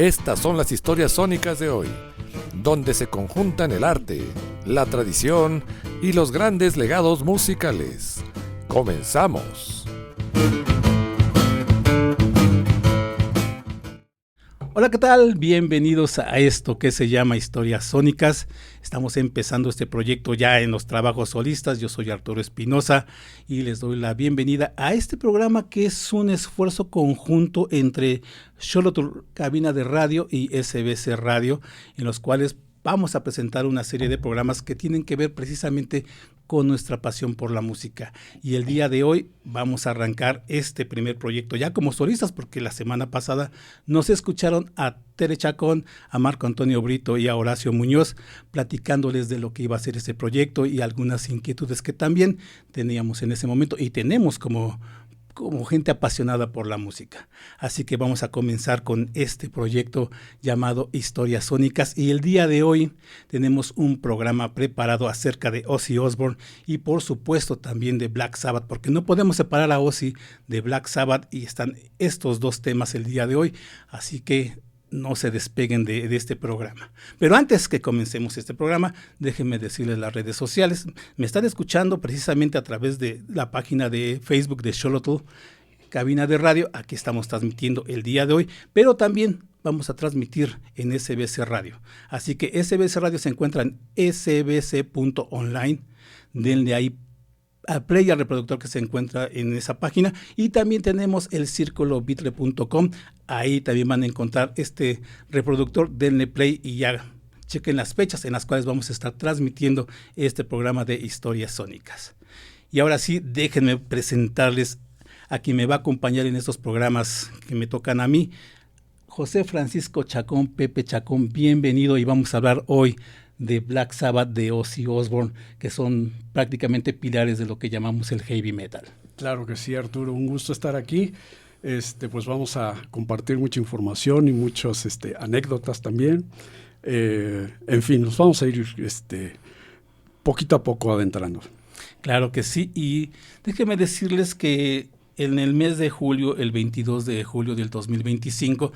Estas son las historias sónicas de hoy, donde se conjuntan el arte, la tradición y los grandes legados musicales. ¡Comenzamos! Hola, ¿qué tal? Bienvenidos a esto que se llama Historias Sónicas. Estamos empezando este proyecto ya en los trabajos solistas. Yo soy Arturo Espinosa y les doy la bienvenida a este programa que es un esfuerzo conjunto entre Xolotl Cabina de Radio y SBC Radio, en los cuales vamos a presentar una serie de programas que tienen que ver precisamente con nuestra pasión por la música. Y el día de hoy vamos a arrancar este primer proyecto ya como solistas, porque la semana pasada nos escucharon a Tere Chacón, a Marco Antonio Brito y a Horacio Muñoz platicándoles de lo que iba a ser ese proyecto y algunas inquietudes que también teníamos en ese momento y tenemos como gente apasionada por la música. Así que vamos a comenzar con este proyecto llamado Historias Sónicas, y el día de hoy tenemos un programa preparado acerca de Ozzy Osbourne y por supuesto también de Black Sabbath, porque no podemos separar a Ozzy de Black Sabbath y están estos dos temas el día de hoy, así que no se despeguen de este programa. Pero antes que comencemos este programa, déjenme decirles las redes sociales. Me están escuchando precisamente a través de la página de Facebook de Xolotl Cabina de Radio. Aquí estamos transmitiendo el día de hoy, pero también vamos a transmitir en SBC Radio. Así que SBC Radio se encuentra en sbc.online. Denle ahí al play, al reproductor que se encuentra en esa página, y también tenemos el circulobitre.com. Ahí también van a encontrar este reproductor, denle play y ya chequen las fechas en las cuales vamos a estar transmitiendo este programa de Historias Sónicas. Y ahora sí, déjenme presentarles a quien me va a acompañar en estos programas que me tocan a mí, José Francisco Chacón, Pepe Chacón. Bienvenido, y vamos a hablar hoy de Black Sabbath, de Ozzy Osbourne, que son prácticamente pilares de lo que llamamos el heavy metal. Claro que sí, Arturo, un gusto estar aquí. Pues vamos a compartir mucha información y muchas anécdotas también. En fin, nos vamos a ir poquito a poco adentrando. Claro que sí, y déjenme decirles que en el mes de julio, el 22 de julio del 2025,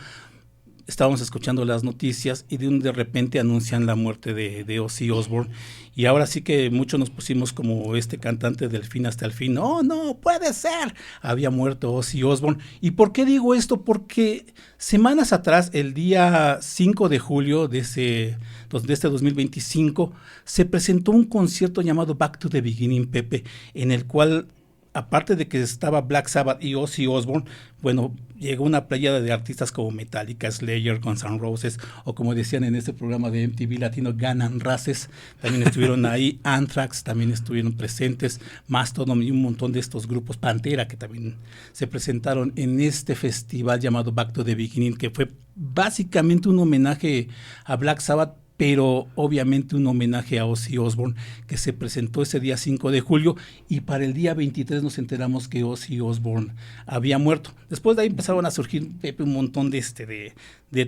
estábamos escuchando las noticias y de repente anuncian la muerte de Ozzy Osbourne, y ahora sí que muchos nos pusimos como este cantante del fin hasta el fin. No puede ser, había muerto Ozzy Osbourne. ¿Y por qué digo esto? Porque semanas atrás, el día 5 de julio de este 2025, se presentó un concierto llamado Back to the Beginning, Pepe, en el cual, aparte de que estaba Black Sabbath y Ozzy Osbourne, bueno, llegó una playa de artistas como Metallica, Slayer, Guns N' Roses, o como decían en este programa de MTV Latino, Guns N' Roses, también estuvieron ahí, Anthrax también estuvieron presentes, Mastodon y un montón de estos grupos, Pantera, que también se presentaron en este festival llamado Back to the Beginning, que fue básicamente un homenaje a Black Sabbath, pero obviamente un homenaje a Ozzy Osbourne, que se presentó ese día 5 de julio, y para el día 23 nos enteramos que Ozzy Osbourne había muerto. Después de ahí empezaron a surgir, Pepe, un montón de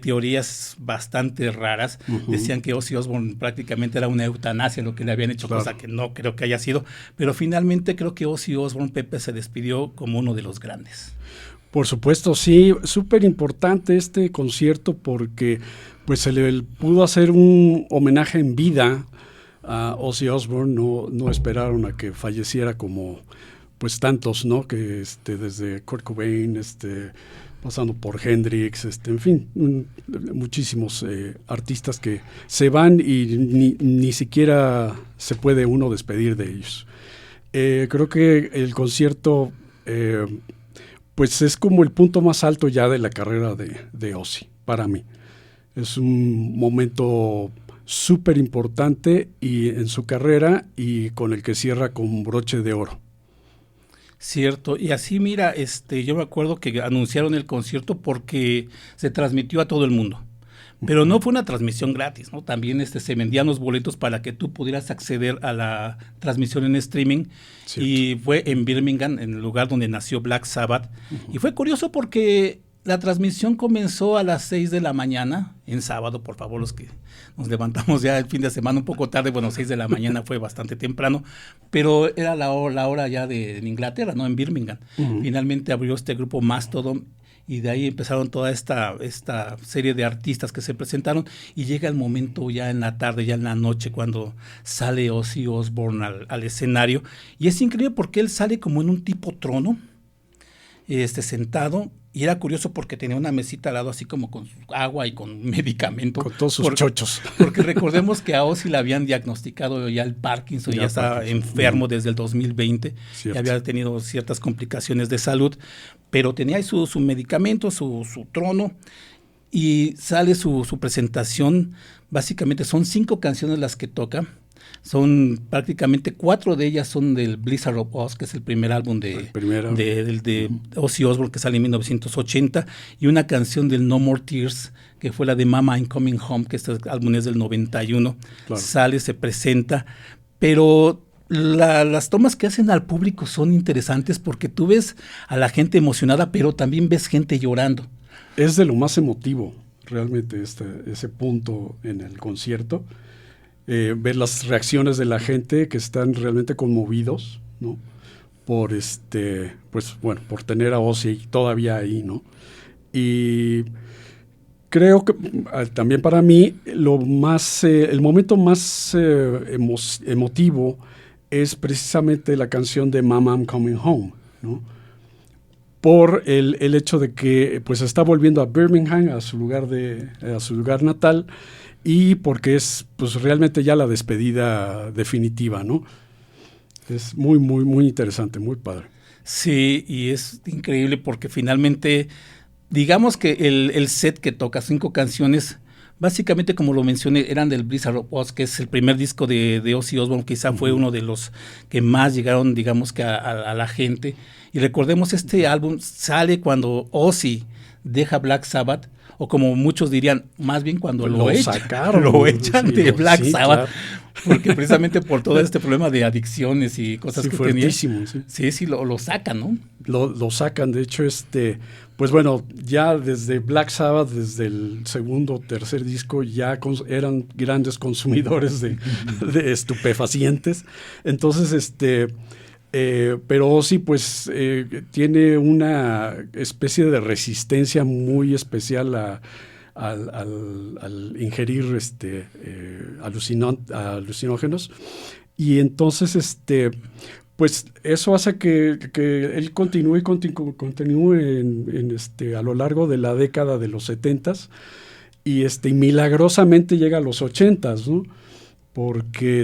teorías bastante raras. Uh-huh. Decían que Ozzy Osbourne prácticamente era una eutanasia lo que le habían hecho, claro, cosa que no creo que haya sido, pero finalmente creo que Ozzy Osbourne, Pepe, se despidió como uno de los grandes. Por supuesto, sí, súper importante este concierto porque pues se le pudo hacer un homenaje en vida a Ozzy Osbourne. No esperaron a que falleciera como pues tantos, ¿no? Que desde Kurt Cobain, pasando por Hendrix, en fin, muchísimos artistas que se van y ni siquiera se puede uno despedir de ellos. Creo que el concierto pues es como el punto más alto ya de la carrera de Ozzy, para mí. Es un momento súper importante y en su carrera, y con el que cierra con broche de oro. Cierto, y así mira, yo me acuerdo que anunciaron el concierto porque se transmitió a todo el mundo, pero no fue una transmisión gratis, ¿no? También se vendían los boletos para que tú pudieras acceder a la transmisión en streaming. Cierto. Y fue en Birmingham, en el lugar donde nació Black Sabbath. Uh-huh. Y fue curioso porque la transmisión comenzó a las 6 de la mañana, en sábado, por favor, los que nos levantamos ya el fin de semana un poco tarde, bueno, 6 de la mañana fue bastante temprano, pero era la hora ya de Inglaterra, ¿no? En Birmingham. Uh-huh. Finalmente abrió este grupo Mastodon y de ahí empezaron toda esta serie de artistas que se presentaron, y llega el momento ya en la tarde, ya en la noche, cuando sale Ozzy Osbourne al escenario, y es increíble porque él sale como en un tipo trono, sentado, y era curioso porque tenía una mesita al lado así como con agua y con medicamento. Con todos sus chochos. Porque recordemos que a Ozzy le habían diagnosticado ya el Parkinson, ya estaba enfermo desde el 2020, y había tenido ciertas complicaciones de salud, pero tenía ahí su medicamento, su trono, y sale su presentación. Básicamente son 5 canciones las que toca. Son prácticamente 4 de ellas son del Blizzard of Oz, que es el primer álbum de Ozzy Osbourne, que sale en 1980, y una canción del No More Tears, que fue la de Mama I'm Coming Home, que este álbum es del 91. Claro. Sale, se presenta, pero las tomas que hacen al público son interesantes porque tú ves a la gente emocionada, pero también ves gente llorando. Es de lo más emotivo, realmente, ese punto en el concierto. Ver las reacciones de la gente que están realmente conmovidos, ¿no? Por por tener a Ozzy todavía ahí, ¿no? Y creo que también para mí el momento más emotivo es precisamente la canción de Mama I'm Coming Home, ¿no? Por el hecho de que pues está volviendo a Birmingham, a su lugar natal, y porque es pues realmente ya la despedida definitiva, ¿no? Es muy, muy, muy interesante, muy padre. Sí, y es increíble porque finalmente, digamos que el set que toca 5 canciones, básicamente, como lo mencioné, eran del Blizzard of Oz, que es el primer disco de Ozzy Osbourne, quizá fue uno de los que más llegaron, digamos que a la gente. Y recordemos, este álbum sale cuando Ozzy deja Black Sabbath, o como muchos dirían, más bien cuando lo echan de Black Sabbath, claro. Porque precisamente por todo este problema de adicciones y cosas que tenía. Sí, lo sacan, ¿no? Lo sacan, de hecho, pues bueno, ya desde Black Sabbath, desde el segundo o tercer disco, ya eran grandes consumidores de estupefacientes. Entonces, pero Ozzy pues tiene una especie de resistencia muy especial al ingerir alucinógenos, y entonces pues eso hace que él continúe a lo largo de la década de los 70s, y milagrosamente llega a los 80s, ¿no? Porque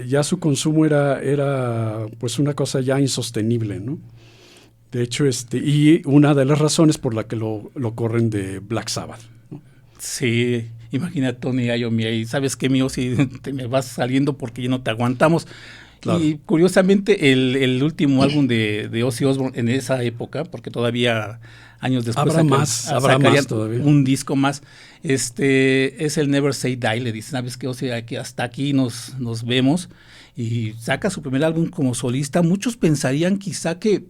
ya su consumo era pues una cosa ya insostenible, ¿no? De hecho, y una de las razones por la que lo corren de Black Sabbath, ¿no? Sí, imagina Tony Iommi ahí, ¿sabes qué, mío? Si te me vas saliendo porque ya no te aguantamos. Claro. Y curiosamente el último álbum de Ozzy Osbourne en esa época, porque todavía años después habrá más todavía, un disco más, es el Never Say Die. Le dicen, ¿sabes qué, Ozzy? Hasta aquí nos vemos, y saca su primer álbum como solista. Muchos pensarían quizá que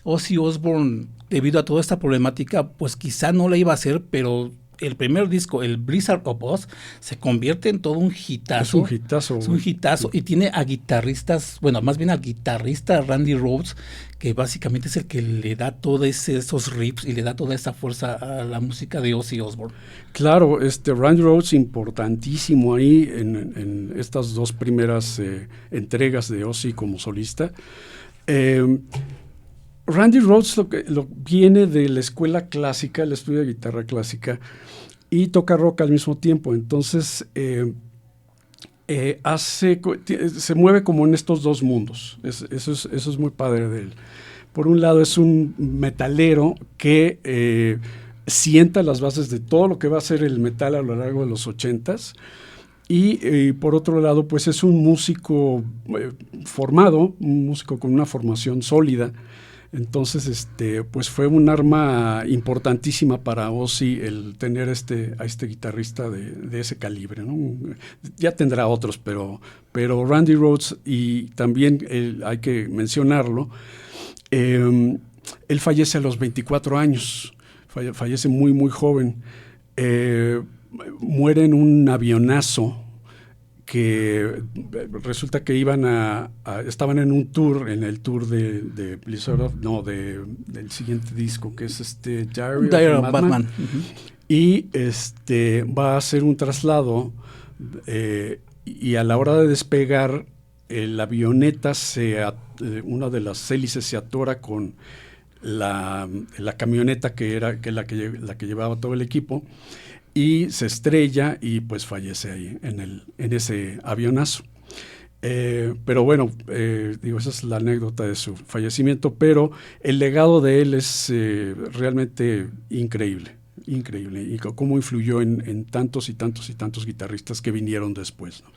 Ozzy Osbourne, debido a toda esta problemática, pues quizá no la iba a hacer, pero el primer disco, el Blizzard of Oz, se convierte en todo un hitazo. Es un hitazo, y tiene a guitarristas, bueno, más bien al guitarrista Randy Rhoads, que básicamente es el que le da todos esos riffs y le da toda esa fuerza a la música de Ozzy Osbourne. Claro, Randy Rhoads importantísimo ahí en estas 2 primeras entregas de Ozzy como solista. Randy Rhoads lo viene de la escuela clásica, él estudia guitarra clásica y toca rock al mismo tiempo. Entonces se mueve como en estos 2 mundos. Eso es muy padre de él. Por un lado es un metalero que sienta las bases de todo lo que va a ser el metal a lo largo de los 80s. Y por otro lado, pues es un músico formado, un músico con una formación sólida. Entonces, pues fue un arma importantísima para Ozzy el tener a este guitarrista de ese calibre, ¿no? Ya tendrá otros, pero Randy Rhoads, y también hay que mencionarlo, él fallece a los 24 años, fallece muy, muy joven, muere en un avionazo que resulta que estaban en un tour, en el tour de Blizzard del siguiente disco, que es Diary of Batman. Uh-huh. Y va a hacer un traslado y a la hora de despegar, la avioneta una de las hélices se atora con la camioneta que era la que llevaba todo el equipo, y se estrella y pues fallece ahí en ese avionazo. Pero bueno, esa es la anécdota de su fallecimiento, pero el legado de él es realmente increíble, y cómo influyó en tantos y tantos y tantos guitarristas que vinieron después, ¿no?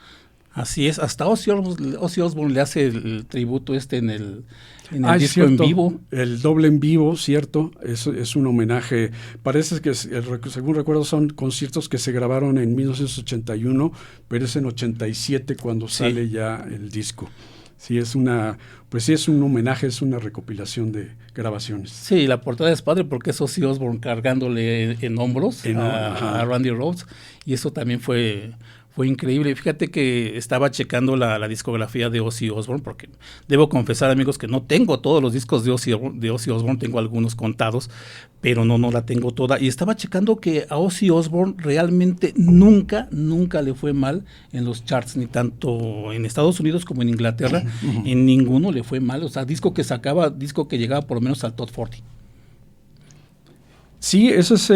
Así es, hasta Ozzy Osbourne le hace el tributo en el disco cierto, en vivo. El doble en vivo, cierto, es un homenaje. Parece que, según recuerdo, son conciertos que se grabaron en 1981, pero es en 87 cuando sale ya el disco. Sí, es un homenaje, es una recopilación de grabaciones. Sí, la portada es padre porque es Ozzy Osbourne cargándole en hombros a Randy Rhoads, y eso también fue increíble. Fíjate que estaba checando la discografía de Ozzy Osbourne, porque debo confesar, amigos, que no tengo todos los discos de Ozzy Osbourne, tengo algunos contados, pero no la tengo toda. Y estaba checando que a Ozzy Osbourne realmente nunca le fue mal en los charts, ni tanto en Estados Unidos como en Inglaterra. En ninguno le fue mal. O sea, disco que llegaba por lo menos al top 40. Sí, eso es,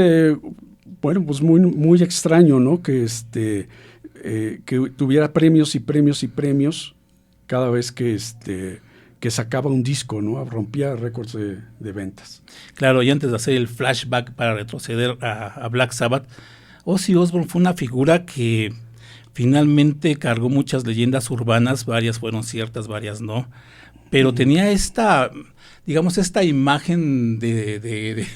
pues muy, muy extraño, ¿no? Que que tuviera premios y premios y premios cada vez que sacaba un disco, ¿no? Rompía récords de ventas. Claro, y antes de hacer el flashback para retroceder a Black Sabbath, Ozzy Osbourne fue una figura que finalmente cargó muchas leyendas urbanas, varias fueron ciertas, varias no, pero tenía esta imagen del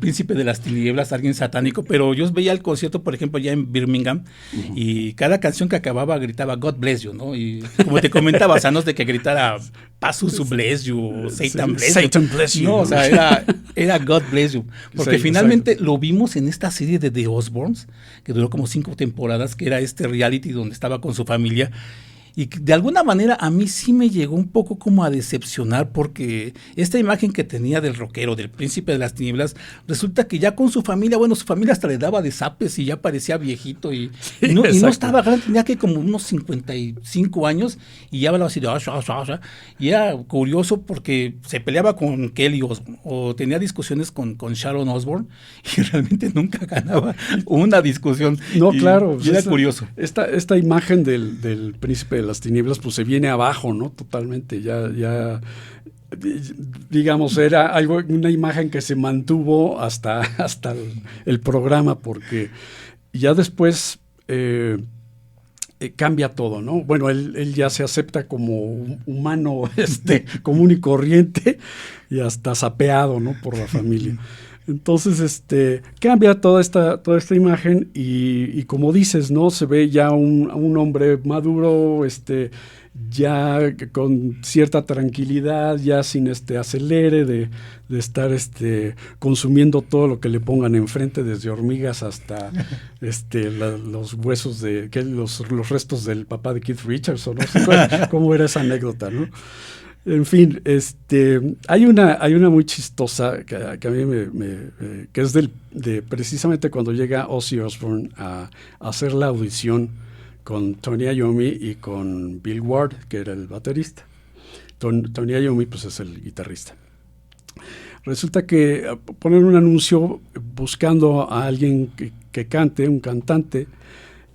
príncipe de las tinieblas, alguien satánico. Pero yo veía el concierto, por ejemplo, ya en Birmingham, y cada canción que acababa gritaba God bless you, ¿no? Y como te comentaba, o sea, no es de que gritara Pazuzu bless you, o Satan bless you. No, o sea, era God bless you. Porque finalmente lo vimos en esta serie de The Osbournes, que duró como 5 temporadas, que era reality donde estaba con su familia. Y de alguna manera a mí sí me llegó un poco como a decepcionar, porque esta imagen que tenía del rockero, del príncipe de las tinieblas, resulta que ya con su familia hasta le daba de zapes y ya parecía viejito y no estaba grande, tenía que como unos 55 años y ya hablaba así de y era curioso porque se peleaba con Kelly Osbourne o tenía discusiones con Sharon Osbourne y realmente nunca ganaba una discusión. No, claro. Y era curioso. Esta imagen del príncipe de las tinieblas pues se viene abajo, ¿no? Totalmente, ya digamos, era una imagen que se mantuvo hasta el programa, porque ya después cambia todo, ¿no? Bueno, él ya se acepta como humano común y corriente y hasta sapeado, ¿no? Por la familia. Entonces, cambia toda esta imagen y como dices, ¿no? Se ve ya un hombre maduro, ya con cierta tranquilidad, ya sin acelere de estar consumiendo todo lo que le pongan enfrente, desde hormigas hasta los huesos los restos del papá de Keith Richards, o no sé cómo era esa anécdota, ¿no? En fin, hay una muy chistosa que a mí que es precisamente cuando llega Ozzy Osbourne a hacer la audición con Tony Iommi y con Bill Ward, que era el baterista. Tony Iommi pues es el guitarrista. Resulta que ponen un anuncio buscando a alguien que cante, un cantante,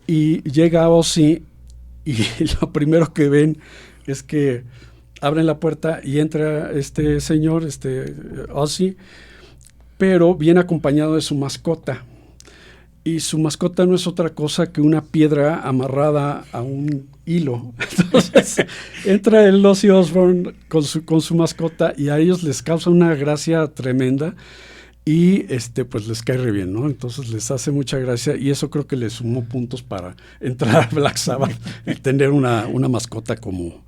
y llega Ozzy y lo primero que ven es que abren la puerta y entra este señor, Ozzy, pero viene acompañado de su mascota. Y su mascota no es otra cosa que una piedra amarrada a un hilo. Entonces entra el Ozzy Osbourne con su mascota y a ellos les causa una gracia tremenda y pues les cae re bien, ¿no? Entonces les hace mucha gracia y eso creo que les sumó puntos para entrar a Black Sabbath y tener una mascota como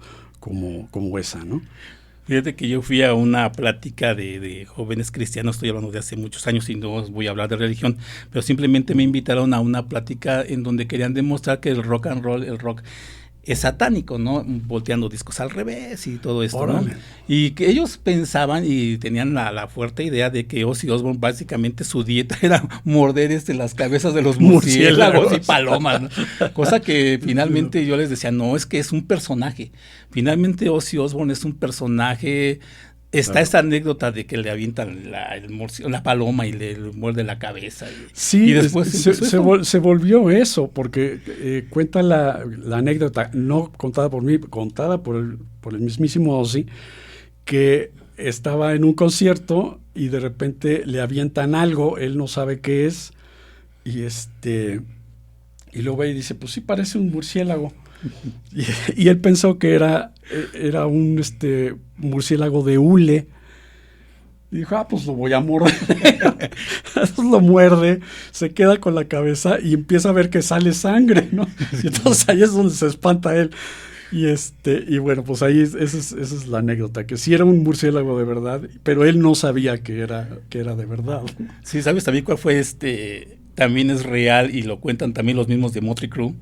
esa, ¿no? Fíjate que yo fui a una plática de jóvenes cristianos, estoy hablando de hace muchos años y no os voy a hablar de religión, pero simplemente me invitaron a una plática en donde querían demostrar que el rock and roll, el rock es satánico, ¿no? Volteando discos al revés y todo esto, ¿no? Y que ellos pensaban y tenían la fuerte idea de que Ozzy Osbourne básicamente su dieta era morder las cabezas de los murciélagos y palomas, ¿no? Cosa que finalmente yo les decía, no, es que es un personaje. Finalmente Ozzy Osbourne es un personaje. Está esa anécdota de que le avientan la paloma y le muerde la cabeza. Sí, y después se volvió eso, porque cuenta la anécdota, no contada por mí, contada por el mismísimo Ozzy, que estaba en un concierto y de repente le avientan algo, él no sabe qué es, y lo ve y dice, pues sí, parece un murciélago. Y él pensó que era un murciélago de hule. Y dijo, pues lo voy a morder. Lo muerde, se queda con la cabeza y empieza a ver que sale sangre, ¿no? Y entonces ahí es donde se espanta él. Y bueno, pues ahí esa es la anécdota, que sí era un murciélago de verdad, pero él no sabía que era de verdad. Sí, ¿sabes también cuál fue también es real y lo cuentan también los mismos de Mötley Crüe?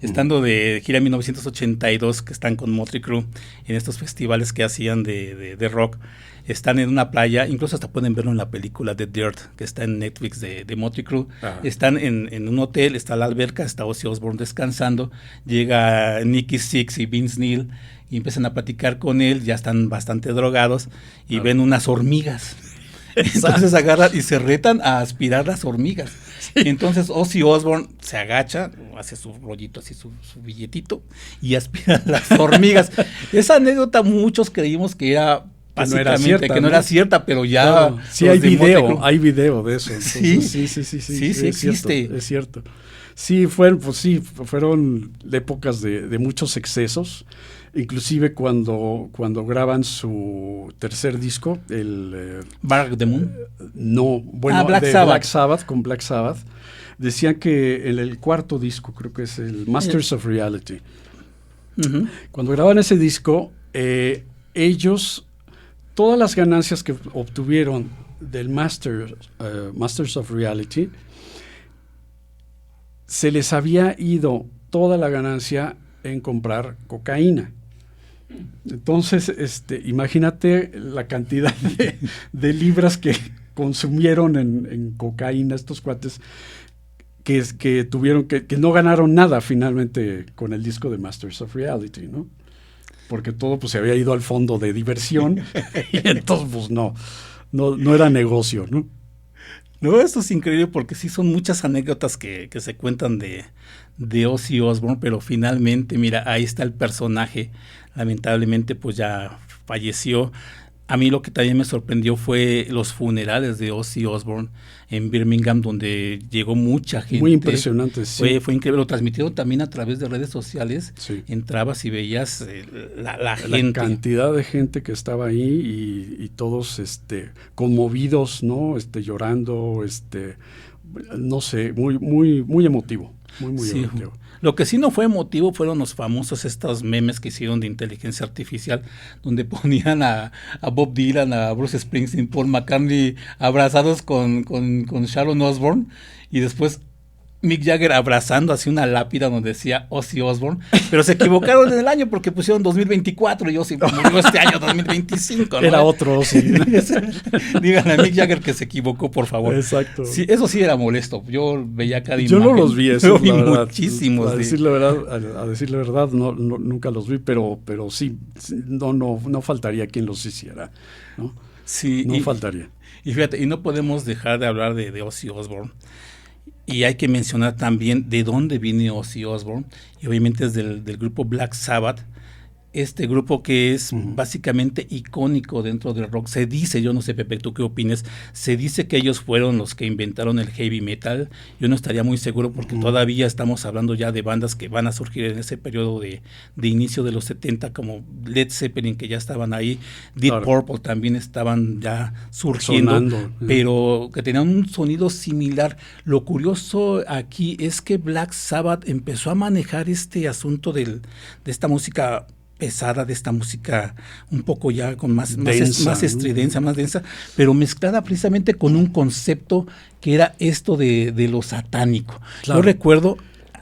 Estando de gira en 1982, que están con Mötley Crüe en estos festivales que hacían de rock, están en una playa, incluso hasta pueden verlo en la película The Dirt, que está en Netflix de Mötley Crüe. Están en un hotel, está la alberca, está Ozzy Osbourne descansando, llega Nicky Sixx y Vince Neil y empiezan a platicar con él, ya están bastante drogados y ven unas hormigas. Entonces agarran y se retan a aspirar las hormigas. Y entonces Ozzy Osbourne se agacha, hace su rollito, así su billetito, y aspira las hormigas. Esa anécdota muchos creímos que era básicamente, que no era cierta, pero ya... Claro. Sí, hay video de eso. Entonces, sí existe. Es cierto. Sí, fueron épocas de muchos excesos. Inclusive cuando graban su tercer disco, el Bark the Moon. Black Sabbath, con Black Sabbath, decían que en el cuarto disco, creo que es el Masters of Reality, cuando graban ese disco, ellos, todas las ganancias que obtuvieron del Masters of Reality, se les había ido toda la ganancia en comprar cocaína. Entonces, imagínate la cantidad de libras que consumieron en cocaína estos cuates, que tuvieron que no ganaron nada finalmente con el disco de Masters of Reality, ¿no? Porque todo pues se había ido al fondo de diversión y entonces pues no era negocio, ¿no? No, esto es increíble porque sí son muchas anécdotas que se cuentan de Ozzy Osbourne, pero finalmente, mira, ahí está el personaje. Lamentablemente, pues ya falleció. A mí lo que también me sorprendió fue los funerales de Ozzy Osbourne en Birmingham, donde llegó mucha gente. Muy impresionante, sí. Fue increíble. Lo transmitieron también a través de redes sociales. Sí. Entrabas y veías la gente. La cantidad de gente que estaba ahí y todos conmovidos, ¿no? Llorando, no sé, muy emotivo. Muy emotivo. Lo que sí no fue emotivo fueron los famosos estos memes que hicieron de inteligencia artificial, donde ponían a Bob Dylan, a Bruce Springsteen, Paul McCartney abrazados con Sharon Osbourne, y después Mick Jagger abrazando así una lápida donde decía Ozzy Osbourne, pero se equivocaron en el año porque pusieron 2024 y Ozzy murió este año 2025, ¿no? Era otro Ozzy. Díganle a Mick Jagger que se equivocó, por favor. Exacto. Sí, eso sí era molesto. Yo veía cada imagen. Yo no los vi, eso, vi muchísimos. A decir la verdad, no, nunca los vi, pero sí, no faltaría quien los hiciera, ¿no? Sí. No faltaría. Y fíjate, y no podemos dejar de hablar de Ozzy Osbourne. Y hay que mencionar también de dónde viene Ozzy Osbourne, y obviamente es del grupo Black Sabbath, este grupo que es básicamente icónico dentro del rock. Se dice, yo no sé, Pepe, ¿tú qué opinas? Se dice que ellos fueron los que inventaron el heavy metal. Yo no estaría muy seguro porque todavía estamos hablando ya de bandas que van a surgir en ese periodo de inicio de los 70, como Led Zeppelin, que ya estaban ahí, Deep Purple también estaban ya surgiendo, sonando, pero que tenían un sonido similar. Lo curioso aquí es que Black Sabbath empezó a manejar este asunto de esta música pesada, de esta música un poco ya con más Densa, estridencia, más densa, pero mezclada precisamente con un concepto que era esto de lo satánico. Claro. Yo recuerdo,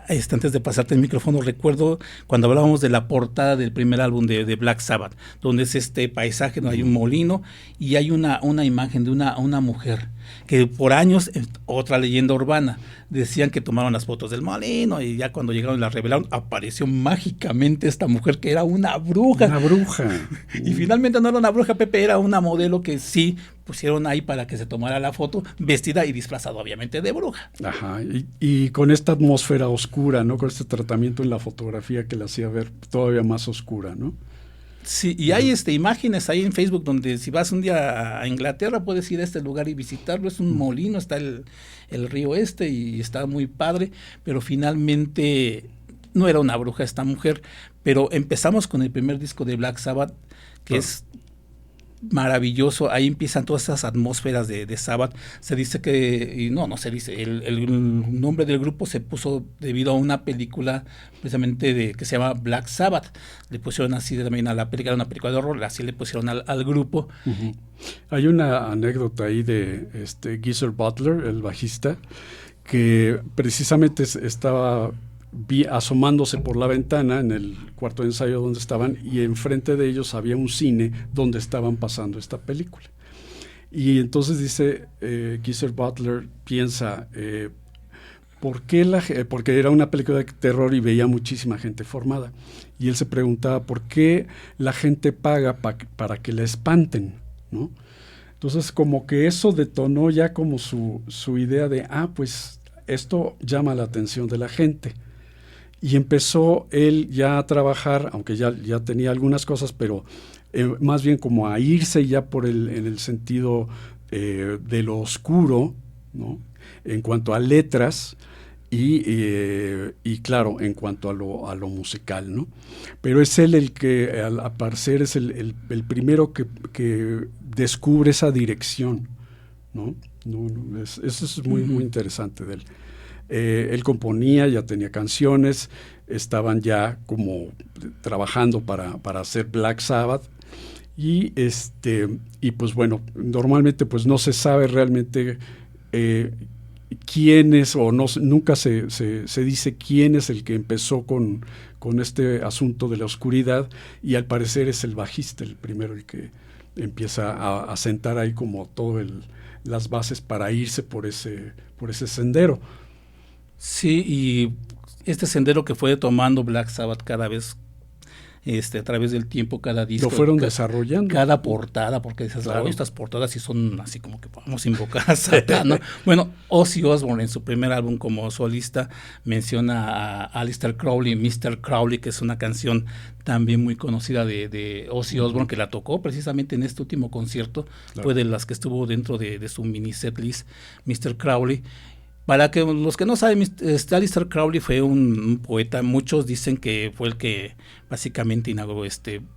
antes de pasarte el micrófono, recuerdo cuando hablábamos de la portada del primer álbum de Black Sabbath, donde es este paisaje, donde hay un molino y hay una imagen de una mujer que por años, otra leyenda urbana, decían que tomaron las fotos del molino y ya cuando llegaron y la revelaron, apareció mágicamente esta mujer que era una bruja. Una bruja. Y finalmente no era una bruja, Pepe, era una modelo que sí pusieron ahí para que se tomara la foto, vestida y disfrazada obviamente de bruja. Ajá, y con esta atmósfera oscura, ¿no? Con este tratamiento en la fotografía que la hacía ver todavía más oscura, ¿no? Sí, y hay imágenes ahí en Facebook donde si vas un día a Inglaterra puedes ir a este lugar y visitarlo. Es un molino, está el río y está muy padre, pero finalmente no era una bruja esta mujer. Pero empezamos con el primer disco de Black Sabbath, que es maravilloso. Ahí empiezan todas esas atmósferas de Sabbath. Se dice que, no se dice, el nombre del grupo se puso debido a una película precisamente que se llama Black Sabbath. Le pusieron así también a la película, una película de horror, así le pusieron al grupo. Uh-huh. Hay una anécdota ahí de Geezer Butler, el bajista, que precisamente estaba asomándose por la ventana en el cuarto de ensayo donde estaban, y enfrente de ellos había un cine donde estaban pasando esta película. Y entonces dice Geezer Butler, piensa, ¿por qué porque era una película de terror y veía muchísima gente formada, y él se preguntaba por qué la gente paga para que la espanten, ¿no? Entonces como que eso detonó ya como su idea de, pues esto llama la atención de la gente. Y empezó él ya a trabajar, aunque ya tenía algunas cosas, pero más bien como a irse ya en el sentido de lo oscuro, ¿no? En cuanto a letras y claro, en cuanto a lo musical, ¿no? Pero es él el que, al parecer, es el primero que descubre esa dirección, ¿no? Eso es muy, muy interesante de él. Él componía, ya tenía canciones, estaban ya como trabajando para hacer Black Sabbath, y pues bueno, normalmente pues no se sabe realmente quién es, o nunca se dice quién es el que empezó con este asunto de la oscuridad, y al parecer es el bajista el primero el que empieza a sentar ahí como todo las bases para irse por ese sendero. Sí, y este sendero que fue tomando Black Sabbath cada vez, a través del tiempo, cada disco. Lo fueron desarrollando. Cada portada, porque dices, claro, estas portadas sí son así como que vamos a invocar a Satán, ¿no? Bueno, Ozzy Osbourne en su primer álbum como solista menciona a Aleister Crowley, Mr. Crowley, que es una canción también muy conocida de Ozzy Osbourne, que la tocó precisamente en este último concierto. Claro. Fue de las que estuvo dentro de su mini setlist, Mr. Crowley. Para que los que no saben, Aleister Crowley fue un poeta. Muchos dicen que fue el que básicamente inauguró,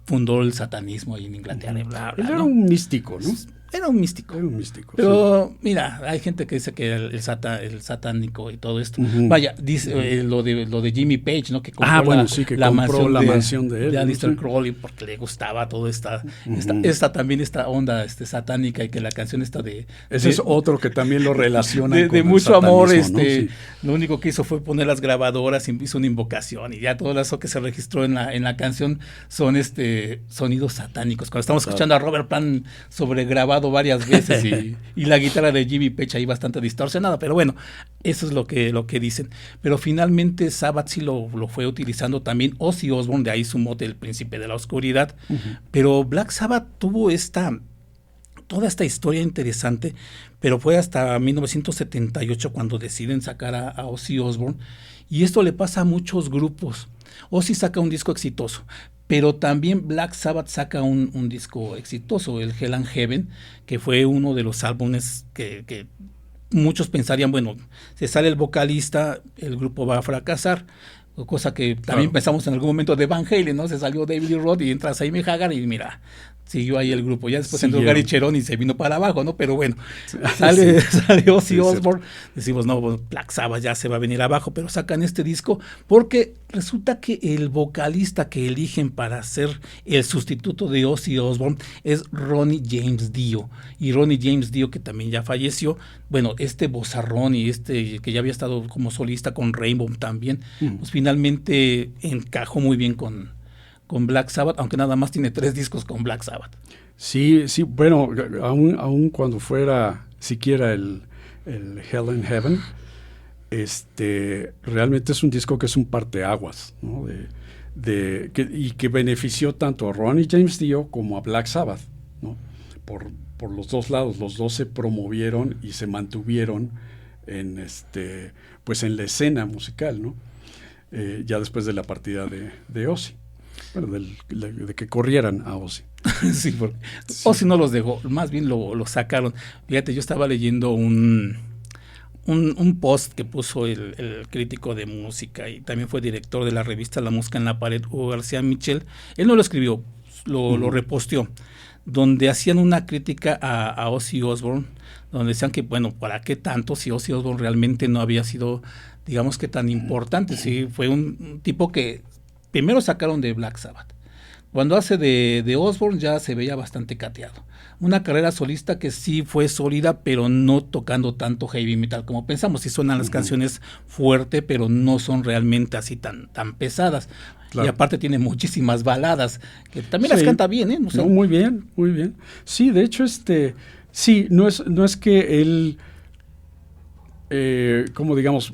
fundó el satanismo ahí en Inglaterra. Bla, bla, él era un místico, ¿no? Era un místico. Pero sí, mira, hay gente que dice que el satánico y todo esto. Uh-huh. Vaya, dice lo de Jimmy Page, ¿no? Que compró la mansión de él. De Aleister Crowley, porque le gustaba toda esta onda satánica, y que la canción está de... Ese es otro que también lo relaciona de mucho amor, ¿no? Sí. Lo único que hizo fue poner las grabadoras, hizo una invocación, y ya todo eso que se registró en la canción son sonidos satánicos. Cuando estamos escuchando a Robert Plant sobregrabado varias veces y la guitarra de Jimmy Page ahí bastante distorsionada, pero bueno, eso es lo que dicen. Pero finalmente Sabbath sí lo fue utilizando también Ozzy Osbourne, de ahí su mote El Príncipe de la Oscuridad. Uh-huh. Pero Black Sabbath tuvo toda esta historia interesante, pero fue hasta 1978 cuando deciden sacar a Ozzy Osbourne, y esto le pasa a muchos grupos. Ozzy saca un disco exitoso, pero también Black Sabbath saca un disco exitoso, el Hell and Heaven, que fue uno de los álbumes que muchos pensarían, bueno, se sale el vocalista, el grupo va a fracasar, cosa que también pensamos en algún momento de Van Halen, ¿no? Se salió David Lee Roth y entra Sammy Hagar y mira, siguió ahí el grupo. Ya después Siguieron. entró Gary Cherone y se vino para abajo, ¿no? Pero bueno, sale Ozzy Osbourne. Decimos, no, Black Sabbath ya se va a venir abajo, pero sacan este disco porque resulta que el vocalista que eligen para ser el sustituto de Ozzy Osbourne es Ronnie James Dio. Y Ronnie James Dio, que también ya falleció, bueno, este vozarrón y que ya había estado como solista con Rainbow también, pues finalmente encajó muy bien con Black Sabbath, aunque nada más tiene 3 discos con Black Sabbath. Sí, bueno, aún cuando fuera siquiera el Hell in Heaven, realmente es un disco que es un parteaguas, ¿no? Y que benefició tanto a Ronnie James Dio como a Black Sabbath, ¿no? Por los dos lados, los dos se promovieron y se mantuvieron pues en la escena musical, ¿no? Ya después de la partida de Ozzy. Bueno, de que corrieran a Ozzy. Sí, porque Ozzy no los dejó, más bien lo sacaron. Fíjate, yo estaba leyendo un post que puso el crítico de música y también fue director de la revista La Música en la Pared, Hugo García Michel. Él no lo escribió, lo reposteó, donde hacían una crítica a Ozzy Osbourne, donde decían que, bueno, ¿para qué tanto si Ozzy Osbourne realmente no había sido, digamos que tan importante? Sí, fue un tipo que primero sacaron de Black Sabbath. Cuando hace de Osbourne ya se veía bastante cateado. Una carrera solista que sí fue sólida, pero no tocando tanto heavy metal como pensamos. Sí suenan las canciones fuerte, pero no son realmente así tan pesadas. Claro. Y aparte tiene muchísimas baladas, que también las canta bien, ¿eh? O sea, no, muy bien, muy bien. Sí, de hecho, sí, no es que él, como digamos,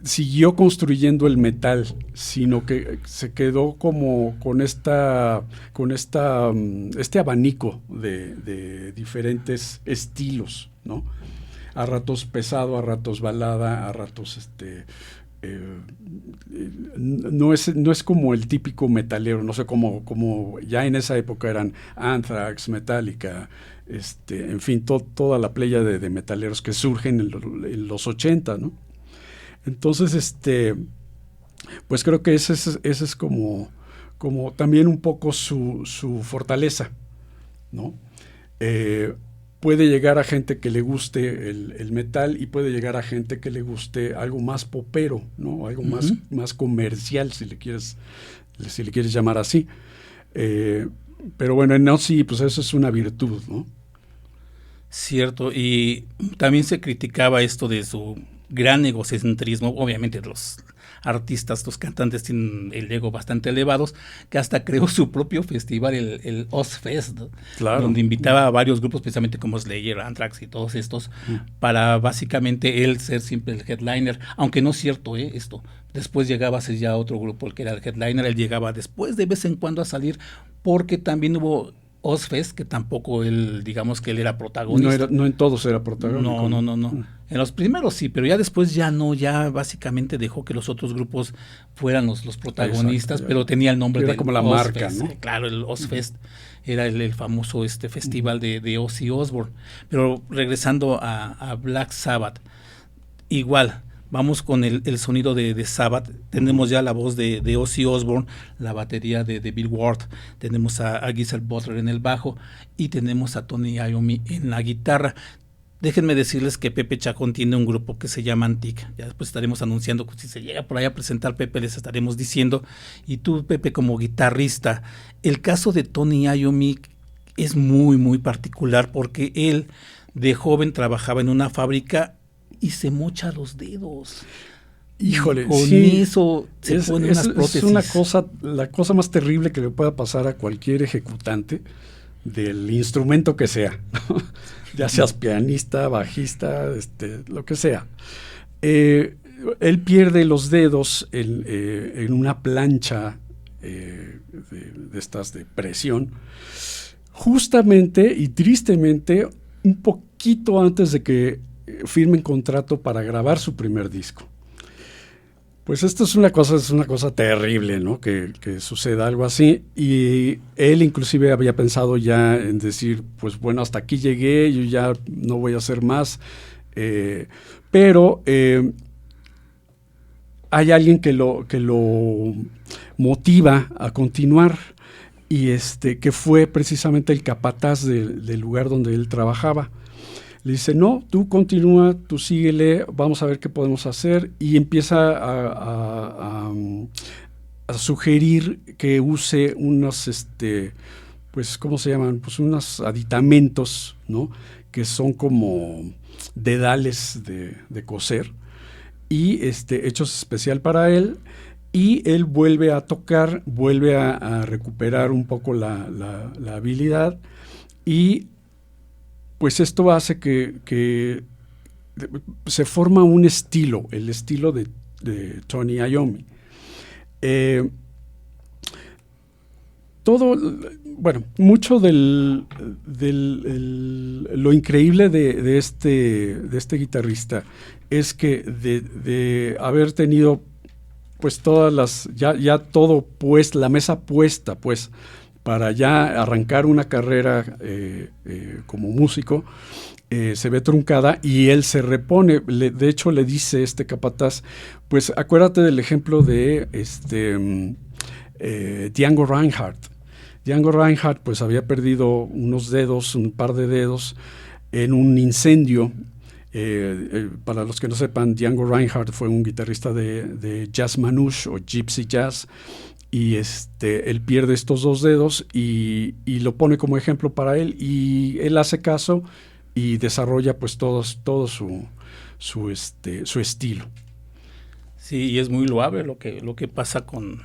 siguió construyendo el metal, sino que se quedó como con este abanico de diferentes estilos, ¿no? A ratos pesado, a ratos balada, a ratos no es como el típico metalero, no sé, como ya en esa época eran Anthrax, Metallica, en fin, toda la playa de metaleros que surgen en los 80, ¿no? Entonces, pues creo que ese es como también un poco su fortaleza, ¿no? Puede llegar a gente que le guste el metal y puede llegar a gente que le guste algo más popero, ¿no? Algo más comercial, si le quieres llamar así. Pero bueno, en Ozzy, pues eso es una virtud, ¿no? Cierto, y también se criticaba esto de su gran egocentrismo. Obviamente los artistas, los cantantes tienen el ego bastante elevados, que hasta creó su propio festival, el Ozzfest, ¿no? Claro. Donde invitaba a varios grupos, precisamente como Slayer, Anthrax y todos estos, para básicamente él ser siempre el headliner, aunque no es cierto esto. Después llegaba a ser ya otro grupo el que era el headliner, él llegaba después de vez en cuando a salir, porque también hubo Ozzfest, que tampoco él, digamos que él era protagonista. No en todos era protagonista. No. En los primeros sí, pero ya después ya no, ya básicamente dejó que los otros grupos fueran los protagonistas. Exacto, pero tenía el nombre era del como la Ozzfest, marca, ¿no? Claro, el Ozzfest era el famoso festival de Ozzy Osbourne. Pero regresando a Black Sabbath, igual, vamos con el sonido de Sabbath. Tenemos ya la voz de Ozzy Osbourne, la batería de Bill Ward, tenemos a Geezer Butler en el bajo y tenemos a Tony Iommi en la guitarra. Déjenme decirles que Pepe Chacón tiene un grupo que se llama Antique. Ya después estaremos anunciando, si se llega por ahí a presentar Pepe, les estaremos diciendo. Y tú, Pepe, como guitarrista, el caso de Tony Iommi es muy, muy particular porque él de joven trabajaba en una fábrica y se mocha los dedos. Híjole, con sí, eso se pone unas prótesis. Es la cosa más terrible que le pueda pasar a cualquier ejecutante del instrumento que sea, ¿no? Ya seas pianista, bajista, lo que sea. Él pierde los dedos en una plancha de estas de presión, justamente y tristemente un poquito antes de que firmen contrato para grabar su primer disco. Pues esto es una cosa terrible, ¿no? Que suceda algo así. Y él inclusive había pensado ya en decir, pues bueno, hasta aquí llegué, yo ya no voy a hacer más. Pero hay alguien que lo motiva a continuar. y que fue precisamente el capataz del lugar donde él trabajaba. Le dice, no, tú continúa, tú síguele, vamos a ver qué podemos hacer, y empieza a sugerir que use unos, pues, ¿cómo se llaman? Pues unos aditamentos, ¿no? Que son como dedales de coser, y hechos especial para él, y él vuelve a tocar, vuelve a recuperar un poco la habilidad, y pues esto hace que se forma un estilo, el estilo de Tony Iommi. Mucho lo increíble de este guitarrista es que de haber tenido pues todas ya todo pues la mesa puesta pues para ya arrancar una carrera como músico, se ve truncada y él se repone. De hecho le dice capataz, pues acuérdate del ejemplo de Django Reinhardt. Django Reinhardt pues había perdido un par de dedos en un incendio. Para los que no sepan, Django Reinhardt fue un guitarrista de jazz manouche o gypsy jazz, y él pierde estos 2 dedos y lo pone como ejemplo para él, y él hace caso y desarrolla pues todo su estilo. Sí, y es muy loable lo que pasa con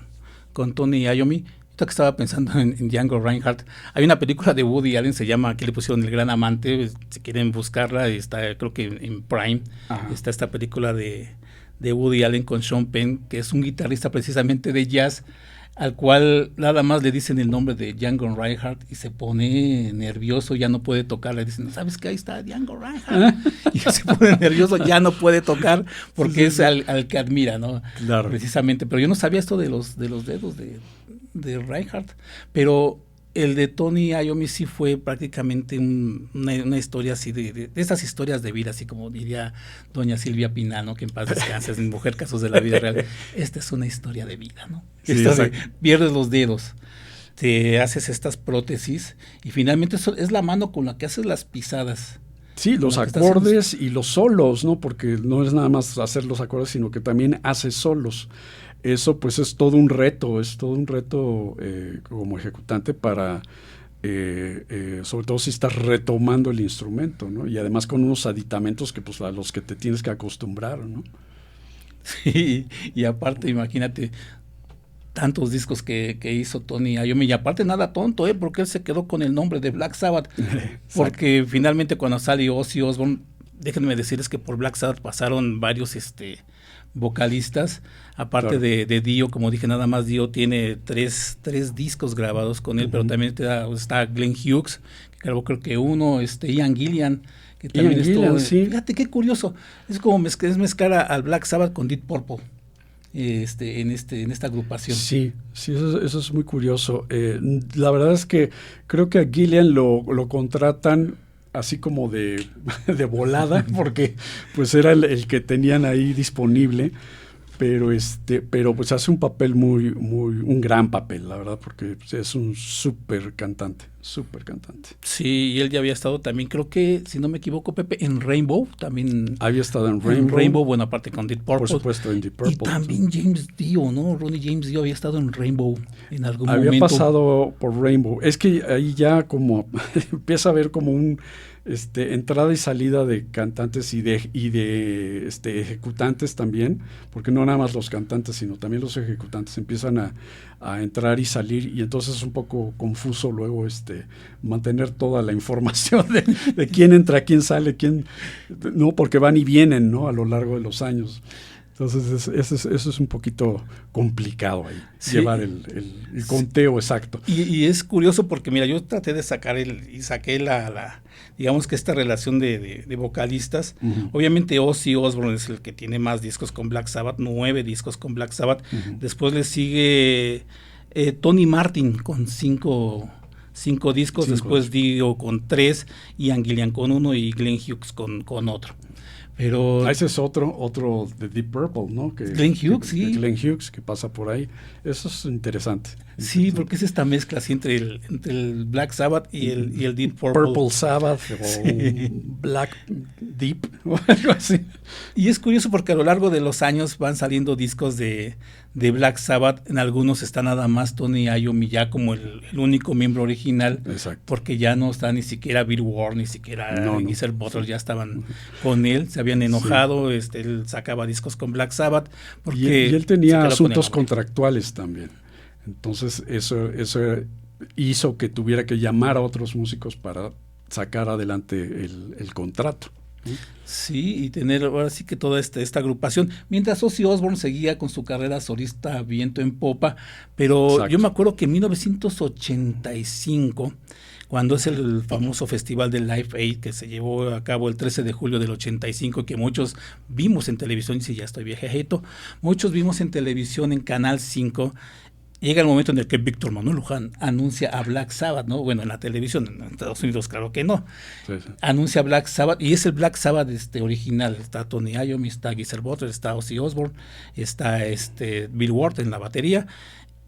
Tony Iommi. Ahorita que estaba pensando en Django Reinhardt, hay una película de Woody Allen, se llama, que le pusieron El Gran Amante, si quieren buscarla, está creo que en Prime. Ajá. Está esta película de Woody Allen con Sean Penn, que es un guitarrista precisamente de jazz, al cual nada más le dicen el nombre de Django Reinhardt y se pone nervioso, ya no puede tocar. Le dicen, ¿sabes qué? Ahí está Django Reinhardt. Y se pone nervioso, ya no puede tocar porque es al que admira, ¿no? Claro. Precisamente. Pero yo no sabía esto de los dedos de Reinhardt, pero el de Tony Iommi sí fue prácticamente una historia así de esas historias de vida, así como diría doña Silvia Pinal, ¿no? Que en paz descanse, en Mujer Casos de la Vida Real. Esta es una historia de vida, ¿no? Sí, pierdes los dedos, te haces estas prótesis y finalmente es la mano con la que haces las pisadas. Sí, los acordes y los solos, ¿no? Porque no es nada más hacer los acordes, sino que también haces solos. Eso pues es todo un reto como ejecutante para, sobre todo si estás retomando el instrumento, ¿no? Y además con unos aditamentos que pues a los que te tienes que acostumbrar, ¿no? Sí, y aparte imagínate tantos discos que hizo Tony Iommi, y aparte nada tonto, porque él se quedó con el nombre de Black Sabbath, porque finalmente cuando sale Ozzy Osbourne, déjenme decirles que por Black Sabbath pasaron varios vocalistas, aparte claro. de Dio, como dije, nada más Dio tiene tres discos grabados con él, pero también está Glenn Hughes, que grabó creo que uno, Ian Gillan, que también estuvo, sí. Fíjate qué curioso, es como mezclar al Black Sabbath con Deep Purple. En esta agrupación. Sí, eso es muy curioso. La verdad es que creo que a Gillan lo contratan así como de volada, porque pues era el que tenían ahí disponible, pero pues hace un papel un gran papel, la verdad, porque es un súper cantante. Sí, y él ya había estado también, creo que, si no me equivoco, Pepe, en Rainbow, también. Había estado en Rainbow. Bueno, aparte con Deep Purple. Por supuesto, en Deep Purple. Y también James Dio, ¿no? Ronnie James Dio había estado en Rainbow en algún momento. Había pasado por Rainbow. Es que ahí ya como empieza a haber como un entrada y salida de cantantes y de ejecutantes también, porque no nada más los cantantes, sino también los ejecutantes empiezan a entrar y salir, y entonces es un poco confuso luego mantener toda la información de quién entra, quién sale, no, porque van y vienen, ¿no? A lo largo de los años. Entonces eso es un poquito complicado ahí, sí. Llevar el conteo exacto. Y es curioso porque, mira, yo traté de saqué digamos que esta relación de vocalistas. Uh-huh. Obviamente Ozzy Osbourne es el que tiene más discos con Black Sabbath, 9 discos con Black Sabbath. Uh-huh. Después le sigue Tony Martin con 5 discos, después Dio con 3, Ian Gillan con 1 y Glenn Hughes con otro. Pero ese es otro de Deep Purple, ¿no? Glenn Hughes, sí. Glenn Hughes, que pasa por ahí. Eso es interesante. Sí, porque es esta mezcla así entre el Black Sabbath y el Deep Purple. Purple Sabbath o Black Deep o algo así. Y es curioso porque a lo largo de los años van saliendo discos de Black Sabbath. En algunos está nada más Tony Iommi ya como el único miembro original. Exacto. Porque ya no está ni siquiera Bill Ward, ni siquiera Geezer Butler, ya estaban con él, se habían enojado. Sí. Él sacaba discos con Black Sabbath. Porque y él tenía asuntos contractuales también. Entonces eso hizo que tuviera que llamar a otros músicos para sacar adelante el contrato. Sí, y tener ahora sí que toda esta agrupación, mientras Ozzy Osbourne seguía con su carrera solista viento en popa, pero exacto. Yo me acuerdo que en 1985, cuando es el famoso festival del Live Aid que se llevó a cabo el 13 de julio del 85, que muchos vimos en televisión, y si ya estoy viejejito, muchos vimos en televisión en Canal 5, llega el momento en el que Víctor Manuel Luján anuncia a Black Sabbath, ¿no? Bueno, en la televisión, en Estados Unidos, claro que no. Sí. Anuncia Black Sabbath, y es el Black Sabbath original. Está Tony Iommi, está Geezer Butler, está Ozzy Osbourne, está Bill Ward en la batería,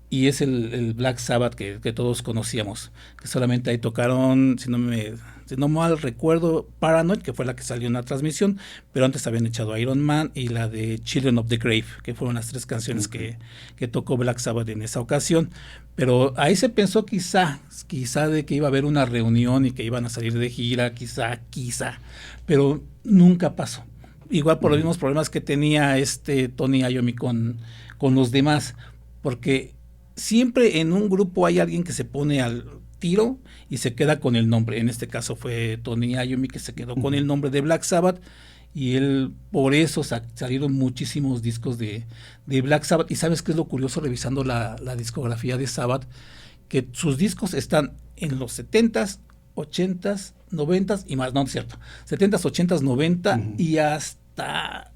y es el Black Sabbath que todos conocíamos. Que solamente ahí tocaron, si no mal recuerdo, Paranoid, que fue la que salió en la transmisión, pero antes habían echado Iron Man y la de Children of the Grave, que fueron las 3 canciones que tocó Black Sabbath en esa ocasión. Pero ahí se pensó quizá de que iba a haber una reunión y que iban a salir de gira, quizá, pero nunca pasó. Igual por los mismos problemas que tenía Tony Iommi con los demás, porque siempre en un grupo hay alguien que se pone al tiro y se queda con el nombre. En este caso fue Tony Iommi, que se quedó con el nombre de Black Sabbath, y él, por eso salieron muchísimos discos de Black Sabbath. Y ¿sabes qué es lo curioso? Revisando la discografía de Sabbath, que sus discos están en los 70s, 80s, 90s y más, no es cierto, 70s, 80s, 90 y hasta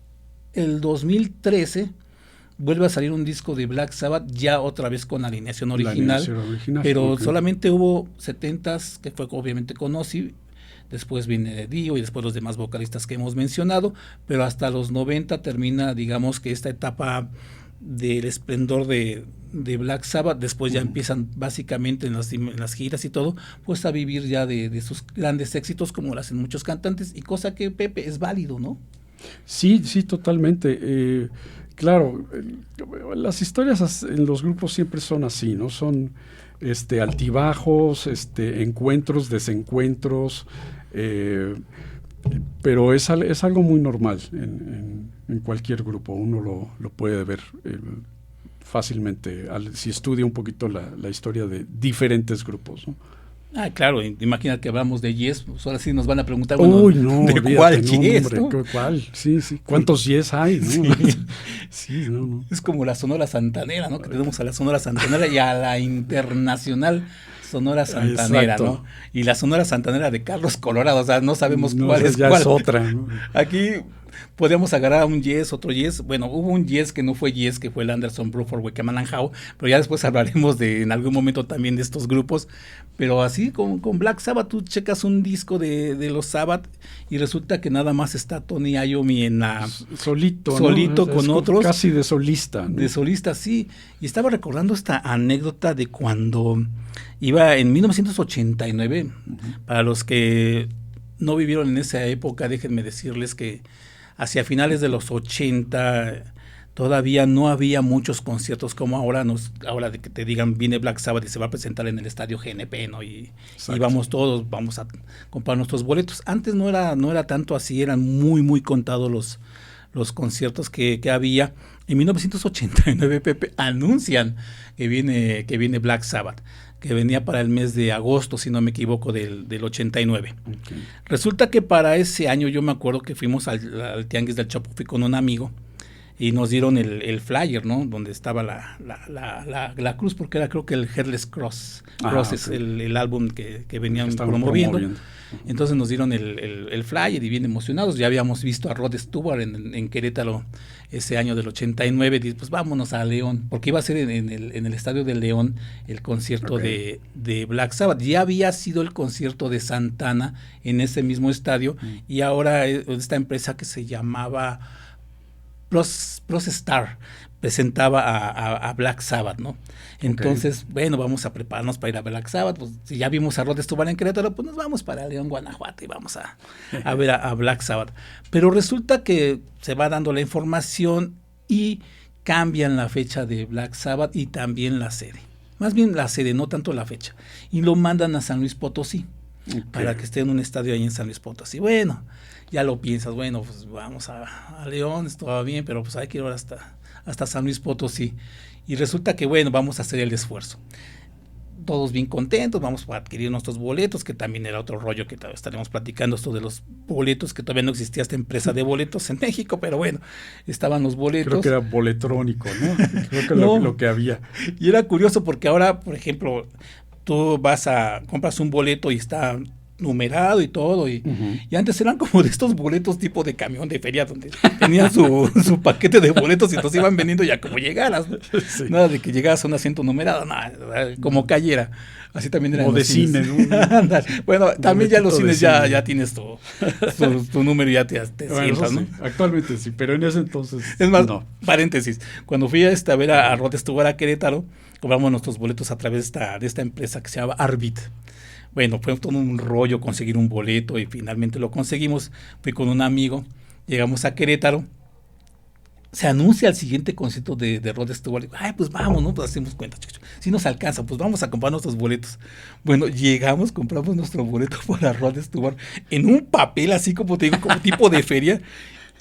el 2013 vuelve a salir un disco de Black Sabbath, ya otra vez con alineación original, pero solamente hubo 70s, que fue obviamente con Ozzy, después viene Dio y después los demás vocalistas que hemos mencionado, pero hasta los 90 termina, digamos que esta etapa del esplendor de Black Sabbath. Después ya empiezan básicamente en las giras y todo, pues a vivir ya de sus grandes éxitos, como lo hacen muchos cantantes, y cosa que, Pepe, es válido, ¿no? Sí, totalmente. Claro, las historias en los grupos siempre son así, ¿no? Son altibajos, encuentros, desencuentros, pero es algo muy normal en cualquier grupo. Uno lo puede ver fácilmente si estudia un poquito la historia de diferentes grupos, ¿no? Ah, claro, imagina que hablamos de Yes, pues ahora sí nos van a preguntar, ¿de cuál Yes? ¿No? ¿Cuál? Sí. ¿Cuántos Yes hay? ¿No? Sí, no. Es como la Sonora Santanera, ¿no? Que tenemos a la Sonora Santanera y a la internacional Sonora Santanera, exacto, ¿no? Y la Sonora Santanera de Carlos Colorado, o sea, no sabemos cuál es cuál. Es otra, ¿no? Aquí podríamos agarrar a un Yes, otro Yes. Bueno, hubo un Yes que no fue Yes, que fue el Anderson, Bruford, Wakeman and Howe, pero ya después hablaremos en algún momento también de estos grupos. Pero así con Black Sabbath, tú checas un disco de los Sabbath y resulta que nada más está Tony Iommi en la solito, ¿no? Con otros. Casi de solista, ¿no? De solista, sí. Y estaba recordando esta anécdota de cuando iba en 1989, para los que no vivieron en esa época, déjenme decirles que hacia finales de los 80 todavía no había muchos conciertos como ahora de que te digan viene Black Sabbath y se va a presentar en el estadio GNP, ¿no? Y vamos a comprar nuestros boletos. Antes no era tanto así, eran muy muy contados los conciertos que había. En 1989, Pepe, anuncian que viene Black Sabbath, que venía para el mes de agosto, si no me equivoco, del 89. Okay. Resulta que para ese año yo me acuerdo que fuimos al Tianguis del Chopo, fui con un amigo, y nos dieron el flyer, ¿no? Donde estaba la cruz, porque era creo que el Headless Cross. Cross es el álbum que venían promoviendo. Entonces nos dieron el flyer y bien emocionados. Ya habíamos visto a Rod Stewart en Querétaro ese año del 89. Y pues vámonos a León, porque iba a ser en el Estadio de León el concierto de Black Sabbath. Ya había sido el concierto de Santana en ese mismo estadio, y ahora esta empresa que se llamaba Plus Star presentaba a Black Sabbath, ¿no? Entonces, bueno, vamos a prepararnos para ir a Black Sabbath. Pues si ya vimos a Rod Stewart en Querétaro, pues nos vamos para León, Guanajuato, y vamos a ver a Black Sabbath. Pero resulta que se va dando la información y cambian la fecha de Black Sabbath y también la sede. Más bien la sede, no tanto la fecha. Y lo mandan a San Luis Potosí, para que esté en un estadio ahí en San Luis Potosí. Bueno, ya lo piensas, bueno, pues vamos a León, esto va bien, pero pues hay que ir hasta San Luis Potosí. Y resulta que, bueno, vamos a hacer el esfuerzo. Todos bien contentos, vamos a adquirir nuestros boletos, que también era otro rollo que estaremos platicando, esto de los boletos, que todavía no existía esta empresa de boletos en México, pero bueno, estaban los boletos. Creo que era boletrónico, ¿no? Creo que lo que había. Y era curioso porque ahora, por ejemplo, tú compras un boleto y está numerado y todo, y antes eran como de estos boletos tipo de camión de feria, donde tenían su paquete de boletos y entonces iban vendiendo ya como llegaras, ¿no? Sí. Nada de que llegaras a un asiento numerado, nada, como cayera. Así también era. O de cine, ¿no? Bueno, también ya los cines ya tienes tu número y ya te sientas, ¿no? Sí, actualmente sí, pero en ese entonces es más, no. Paréntesis, cuando fui a ver a Rod Stewart a Querétaro, compramos nuestros boletos a través de esta empresa que se llama Arbit. Bueno, fue todo un rollo conseguir un boleto y finalmente lo conseguimos. Fui con un amigo, llegamos a Querétaro, se anuncia el siguiente concierto de Rod Stewart. Ay, pues vamos, ¿no? Pues hacemos cuenta, si nos alcanza, pues vamos a comprar nuestros boletos. Bueno, llegamos, compramos nuestro boleto para Rod Stewart en un papel así como te digo, como tipo de feria.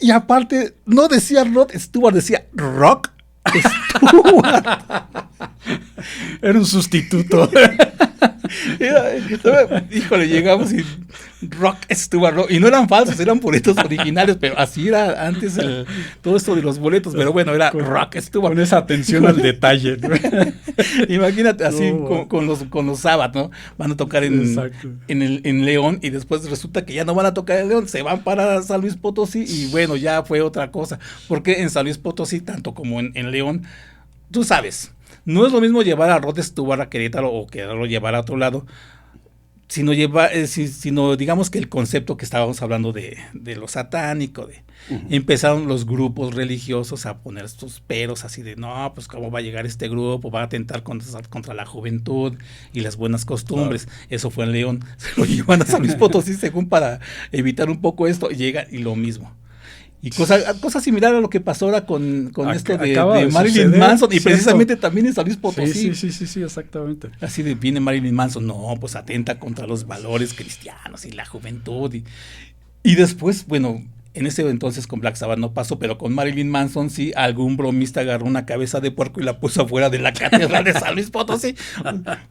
Y aparte, no decía Rod Stewart, decía Rock Stewart. Era un sustituto. Híjole, llegamos y Rock Stewart, y no eran falsos, eran boletos originales, pero así era antes todo esto de los boletos, pero bueno, era Rock Stewart. Con esa atención al detalle, ¿no? Imagínate así con los Sabbath, ¿no? Van a tocar en León, y después resulta que ya no van a tocar en León, se van para San Luis Potosí, y bueno, ya fue otra cosa, porque en San Luis Potosí, tanto como en León, tú sabes, no es lo mismo llevar a Rod Stewart a Querétaro o quererlo llevar a otro lado, sino digamos que el concepto que estábamos hablando de lo satánico, empezaron los grupos religiosos a poner estos peros así de, no, pues cómo va a llegar este grupo, va a atentar contra la juventud y las buenas costumbres. Eso fue en León, se lo llevan a San Luis Potosí según para evitar un poco esto, y llega y lo mismo. Y cosa similar a lo que pasó ahora con esto de Marilyn Manson, y precisamente también en San Luis Potosí. Sí, exactamente. Así de viene Marilyn Manson, no, pues atenta contra los valores cristianos y la juventud. Y después, bueno, en ese entonces con Black Sabbath no pasó, pero con Marilyn Manson sí, algún bromista agarró una cabeza de puerco y la puso afuera de la catedral de San Luis Potosí.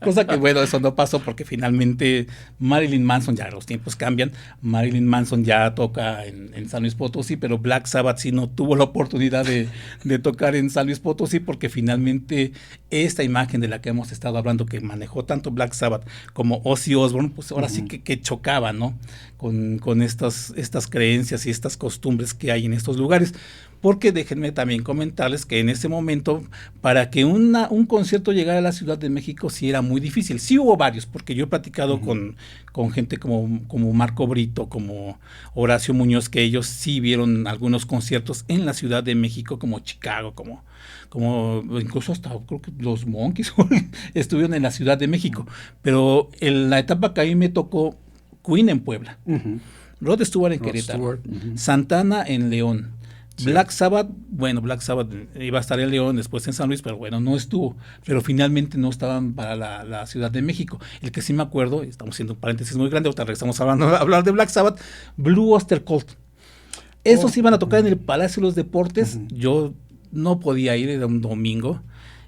Cosa que, bueno, eso no pasó porque finalmente Marilyn Manson, ya los tiempos cambian, Marilyn Manson ya toca en San Luis Potosí, pero Black Sabbath sí no tuvo la oportunidad de tocar en San Luis Potosí, porque finalmente esta imagen de la que hemos estado hablando, que manejó tanto Black Sabbath como Ozzy Osbourne, pues ahora sí que chocaba, ¿no? Con estas creencias y estas costumbres que hay en estos lugares, porque déjenme también comentarles que en ese momento, para que un concierto llegara a la Ciudad de México sí era muy difícil. Sí hubo varios, porque yo he platicado con gente como Marco Brito, como Horacio Muñoz, que ellos sí vieron algunos conciertos en la Ciudad de México, como Chicago, como incluso hasta creo que los Monkees estuvieron en la Ciudad de México, pero en la etapa que a mí me tocó, Queen en Puebla, Rod Stewart en Querétaro, Santana en León, Black Sabbath, bueno, Black Sabbath iba a estar en León, después en San Luis, pero bueno, no estuvo, pero finalmente no estaban para la Ciudad de México. El que sí me acuerdo, estamos haciendo un paréntesis muy grande, ahorita regresamos a hablar de Black Sabbath, Blue Oyster Cult. Esos iban a tocar en el Palacio de los Deportes, yo no podía ir, era un domingo,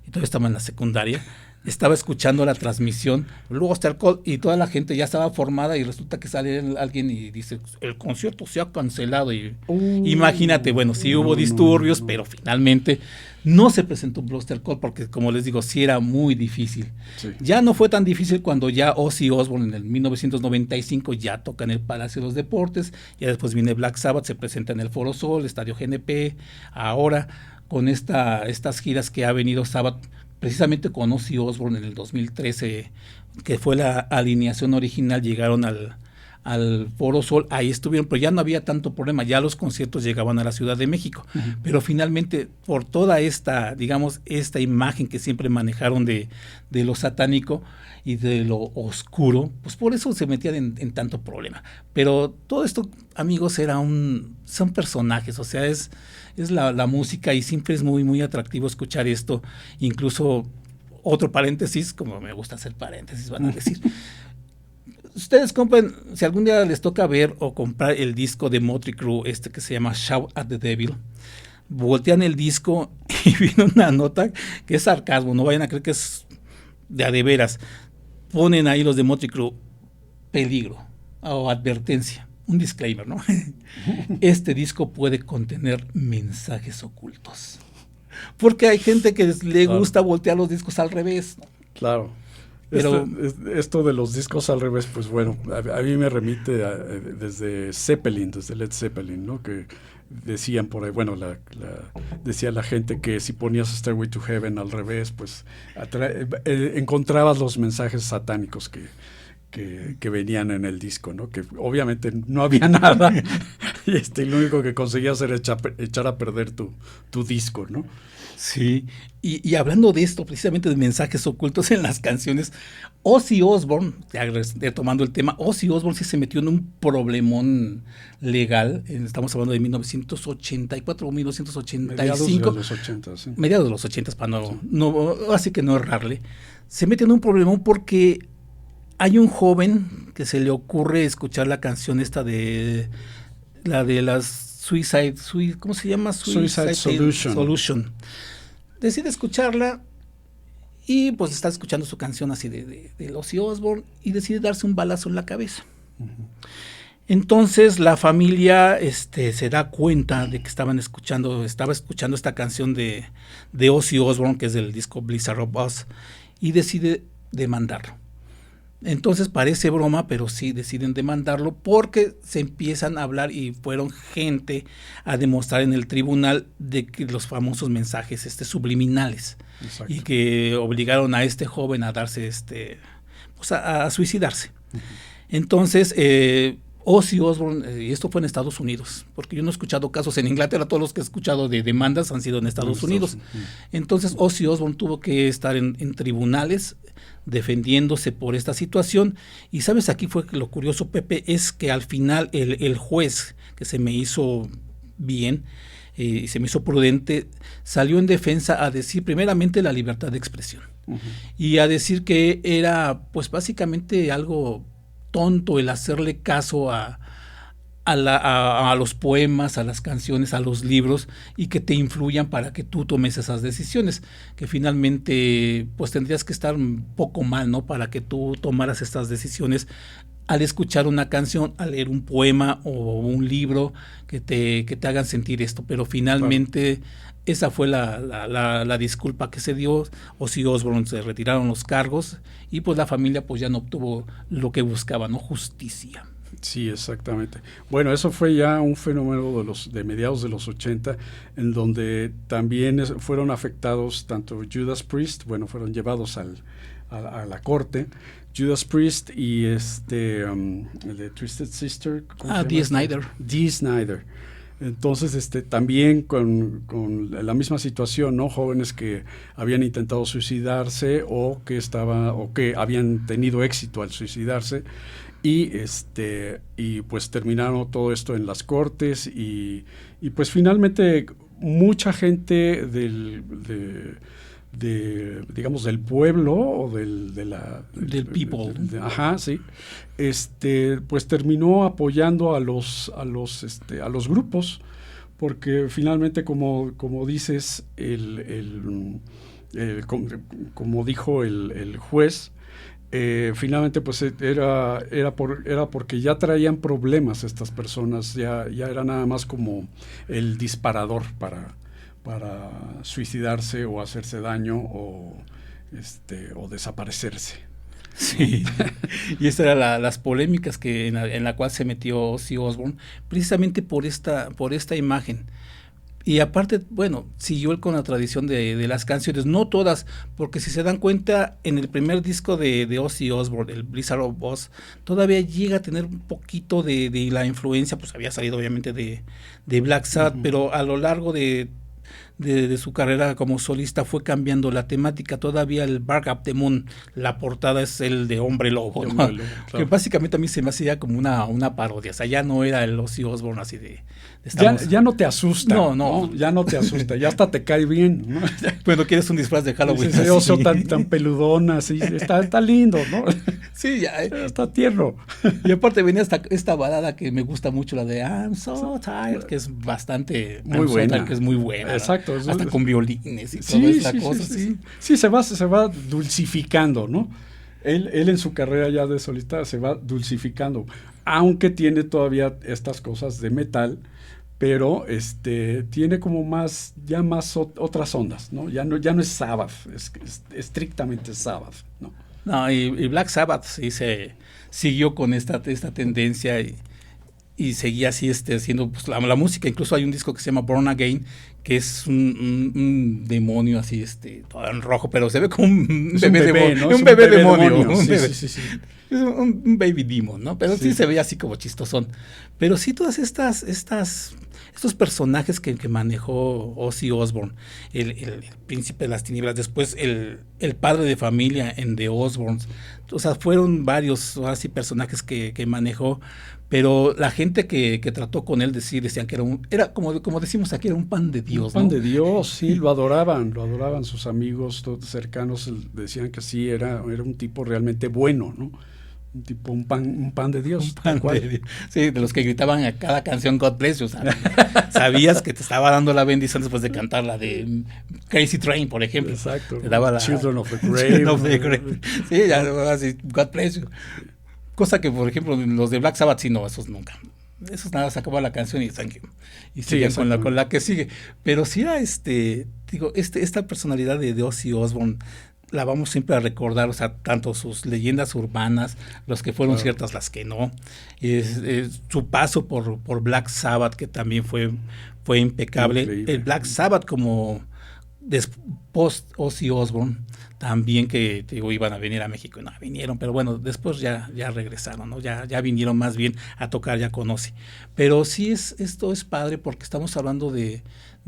y todavía estaba en la secundaria. estaba escuchando la transmisión, Bluster Call, y toda la gente ya estaba formada y resulta que sale alguien y dice, el concierto se ha cancelado. Y imagínate, bueno, sí hubo disturbios, pero finalmente no se presentó Bluster Call porque, como les digo, sí era muy difícil. Sí. Ya no fue tan difícil cuando ya Ozzy Osbourne en el 1995 ya toca en el Palacio de los Deportes, ya después viene Black Sabbath, se presenta en el Foro Sol, Estadio GNP, ahora con estas giras que ha venido Sabbath, precisamente con Ozzy Osbourne en el 2013, que fue la alineación original, llegaron al Foro Sol, ahí estuvieron, pero ya no había tanto problema, ya los conciertos llegaban a la Ciudad de México, pero finalmente por toda esta, digamos, esta imagen que siempre manejaron de lo satánico y de lo oscuro, pues por eso se metían en tanto problema. Pero todo esto, amigos, son personajes, o sea, es la música y siempre es muy, muy atractivo escuchar esto. Incluso, otro paréntesis, como me gusta hacer paréntesis, van a decir, ustedes compren, si algún día les toca ver o comprar el disco de Mötley Crüe, que se llama Shout at the Devil, voltean el disco y viene una nota que es sarcasmo, no vayan a creer que es de a de veras. Ponen ahí los de Mötley Crüe, peligro o advertencia, un disclaimer, ¿no? Este disco puede contener mensajes ocultos. Porque hay gente que le gusta voltear los discos al revés, ¿no? Claro. Pero esto de los discos al revés, pues bueno, a mí me remite desde Led Zeppelin, ¿no? Que decían por ahí, bueno, decía la gente que si ponías Stairway to Heaven al revés, pues encontrabas los mensajes satánicos que venían en el disco, ¿no? Que obviamente no había nada y lo único que conseguías era echar a perder tu disco, ¿no? Sí, y hablando de esto, precisamente de mensajes ocultos en las canciones, Ozzy Osbourne, retomando el tema, Ozzy Osbourne sí se metió en un problemón legal, estamos hablando de 1984 o 1985. Mediados de los 80, sí. Mediados de los 80, para no, así que no errarle. Se mete en un problemón porque hay un joven que se le ocurre escuchar la canción esta de las ¿cómo se llama? Suicide Solution. Decide escucharla y pues está escuchando su canción así de Ozzy Osbourne y decide darse un balazo en la cabeza. Uh-huh. Entonces la familia se da cuenta de que estaba escuchando esta canción de Ozzy Osbourne, que es del disco Blizzard of Oz, y decide demandarlo. Entonces parece broma, pero sí deciden demandarlo porque se empiezan a hablar y fueron gente a demostrar en el tribunal de que los famosos mensajes subliminales. Exacto. Y que obligaron a este joven a darse pues a suicidarse. Uh-huh. Entonces Ozzy Osbourne, y esto fue en Estados Unidos, porque yo no he escuchado casos en Inglaterra, todos los que he escuchado de demandas han sido en Estados Unidos. Entonces Ozzy Osbourne tuvo que estar en tribunales defendiéndose por esta situación, y sabes, aquí fue lo curioso, Pepe, es que al final el juez, que se me hizo bien, y se me hizo prudente, salió en defensa a decir primeramente la libertad de expresión, uh-huh, y a decir que era pues básicamente algo tonto el hacerle caso a los poemas, a las canciones, a los libros, y que te influyan para que tú tomes esas decisiones, que finalmente pues tendrías que estar un poco mal, ¿no? Para que tú tomaras estas decisiones al escuchar una canción, al leer un poema o un libro que te hagan sentir esto, pero finalmente esa fue la disculpa que se dio. Ozzy Osbourne se retiraron los cargos y pues la familia pues ya no obtuvo lo que buscaba, ¿no? Justicia. Sí, exactamente. Bueno, eso fue ya un fenómeno de mediados de los 80, en donde también fueron afectados tanto Judas Priest, bueno, fueron llevados a la corte, Judas Priest y el de Twisted Sister. Dee Snider. Dee Snider. Entonces, también con la misma situación, ¿no? Jóvenes que habían intentado suicidarse o que habían tenido éxito al suicidarse. Y pues terminaron todo esto en las cortes y pues finalmente mucha gente digamos del pueblo o del people, ajá, sí, pues terminó apoyando a los grupos, porque finalmente como dices como dijo el juez, finalmente pues era porque ya traían problemas estas personas, ya era nada más como el disparador para suicidarse o hacerse daño o desaparecerse. Sí, y estas eran las polémicas que en la cual se metió Ozzy Osbourne, precisamente por esta imagen. Y aparte, bueno, siguió él con la tradición de las canciones, no todas, porque si se dan cuenta, en el primer disco de Ozzy Osbourne, el Blizzard of Ozz, todavía llega a tener un poquito de la influencia, pues había salido obviamente de Black Sabbath, pero a lo largo de su carrera como solista fue cambiando la temática. Todavía el Bark Up the Moon, la portada es el de Hombre Lobo, ¿no? Hombre Lobo, claro. Que básicamente a mí se me hacía como una parodia, o sea, ya no era el Ozzy Osbourne así de ya no te asusta. No, ya no te asusta, ya hasta te cae bien, ¿no? Bueno, quieres un disfraz de Halloween. Ese oso tan peludón, así, está lindo, ¿no? Sí, ya. Está tierno. Y aparte venía esta balada que me gusta mucho, la de I'm so tired, que es bastante muy buena. Que es muy buena. Exacto. ¿no? Hasta con violines y toda esta cosa. Sí, se va dulcificando, ¿no? Él en su carrera ya de solista se va dulcificando, aunque tiene todavía estas cosas de metal, pero tiene como más otras ondas, ¿no? Ya no es Sabbath, es estrictamente Sabbath, ¿no? No, y Black Sabbath sí se siguió con esta tendencia y seguía así haciendo pues, la música. Incluso hay un disco que se llama Born Again, que es un demonio así, todo en rojo, pero se ve como un bebé demonio, ¿no? Un bebé demonio. Sí. Es un baby demon, ¿no? Pero sí se ve así como chistosón. Pero sí todas estos personajes que manejó Ozzy Osbourne, el príncipe de las tinieblas, después el padre de familia en The Osbournes, o sea, fueron varios así personajes que manejó, pero la gente que trató con él decían que era como decimos aquí, era un pan de Dios. Un pan de Dios, sí, lo adoraban sus amigos todos cercanos, decían que sí, era un tipo realmente bueno, ¿no? Un tipo, un pan de Dios. Un pan de Dios. Sí, de los que gritaban a cada canción God bless you. Sabías que te estaba dando la bendición después de cantar la de Crazy Train, por ejemplo. Exacto. Te daba Children of the Grave. Sí, ya así, God bless you. Cosa que, por ejemplo, los de Black Sabbath, sí, no, esos nunca. Esos nada, se acabó la canción y siguen con la que sigue. Pero sí era esta personalidad de Ozzy Osbourne, la vamos siempre a recordar, o sea, tanto sus leyendas urbanas, los que fueron ciertas, las que no, su paso por Black Sabbath, que también fue impecable. Increíble. El Black Sabbath como post Ozzy Osbourne, también que iban a venir a México, no vinieron, pero bueno, después ya regresaron, ¿no? Ya vinieron más bien a tocar ya con Ozzy. Pero sí esto es padre porque estamos hablando de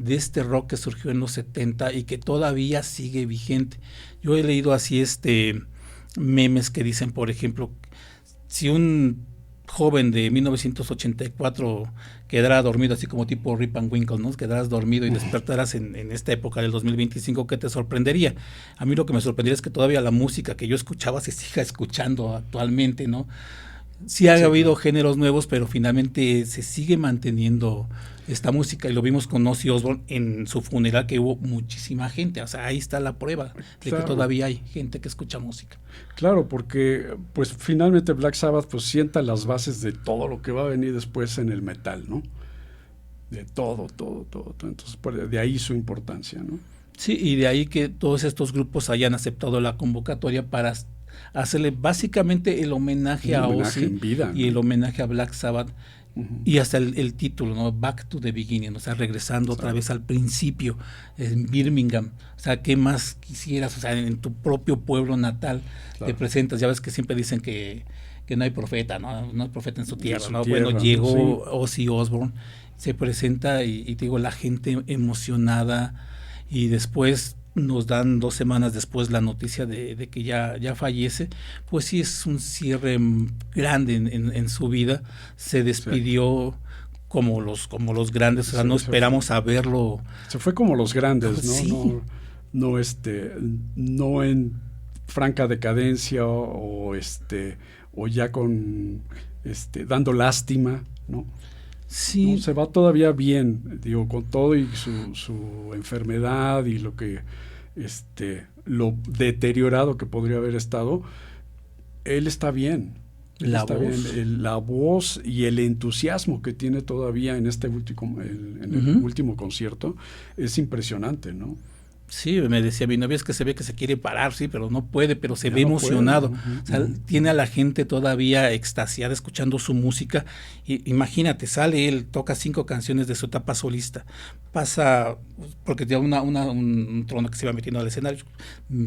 este rock que surgió en los 70 y que todavía sigue vigente. Yo he leído así memes que dicen, por ejemplo, si un joven de 1984 quedara dormido, así como tipo Rip and Winkle, ¿no? Quedaras dormido y despertaras en esta época del 2025, ¿qué te sorprendería? A mí lo que me sorprendería es que todavía la música que yo escuchaba se siga escuchando actualmente, ¿no? Sí ha habido géneros nuevos, pero finalmente se sigue manteniendo esta música, y lo vimos con Ozzy Osbourne en su funeral, que hubo muchísima gente. O sea, ahí está la prueba de que todavía hay gente que escucha música. Claro, porque pues finalmente Black Sabbath pues sienta las bases de todo lo que va a venir después en el metal, ¿no? De todo. Entonces, de ahí su importancia, ¿no? Sí, y de ahí que todos estos grupos hayan aceptado la convocatoria para hacerle básicamente el homenaje a Ozzy en vida, ¿no? Y el homenaje a Black Sabbath. Y hasta el título, ¿no? Back to the Beginning, o sea, regresando otra vez al principio, en Birmingham. O sea, ¿qué más quisieras? O sea, en tu propio pueblo natal te presentas. Ya ves que siempre dicen que no hay profeta, ¿no? No hay profeta en su tierra, ¿no? Bueno, llegó Ozzy Osbourne, se presenta y te digo, la gente emocionada, y después nos dan 2 semanas después la noticia de que ya fallece. Pues sí, es un cierre grande en su vida. Se despidió como los grandes, o sea, no esperamos a verlo. Se fue como los grandes, ¿no? Sí. No en franca decadencia o ya con dando lástima, ¿no? Sí. No, se va todavía bien, digo, con todo y su enfermedad y lo que lo deteriorado que podría haber estado, él está bien. La voz y el entusiasmo que tiene todavía en este último, el último concierto es impresionante, ¿no? Sí, me decía mi novia, es que se ve que se quiere parar, sí, pero no puede, pero se Ya ve no emocionado. puede. O sea, tiene a la gente todavía extasiada escuchando su música. Y imagínate, sale él, toca 5 canciones de su etapa solista, pasa, porque tiene un trono que se va metiendo al escenario,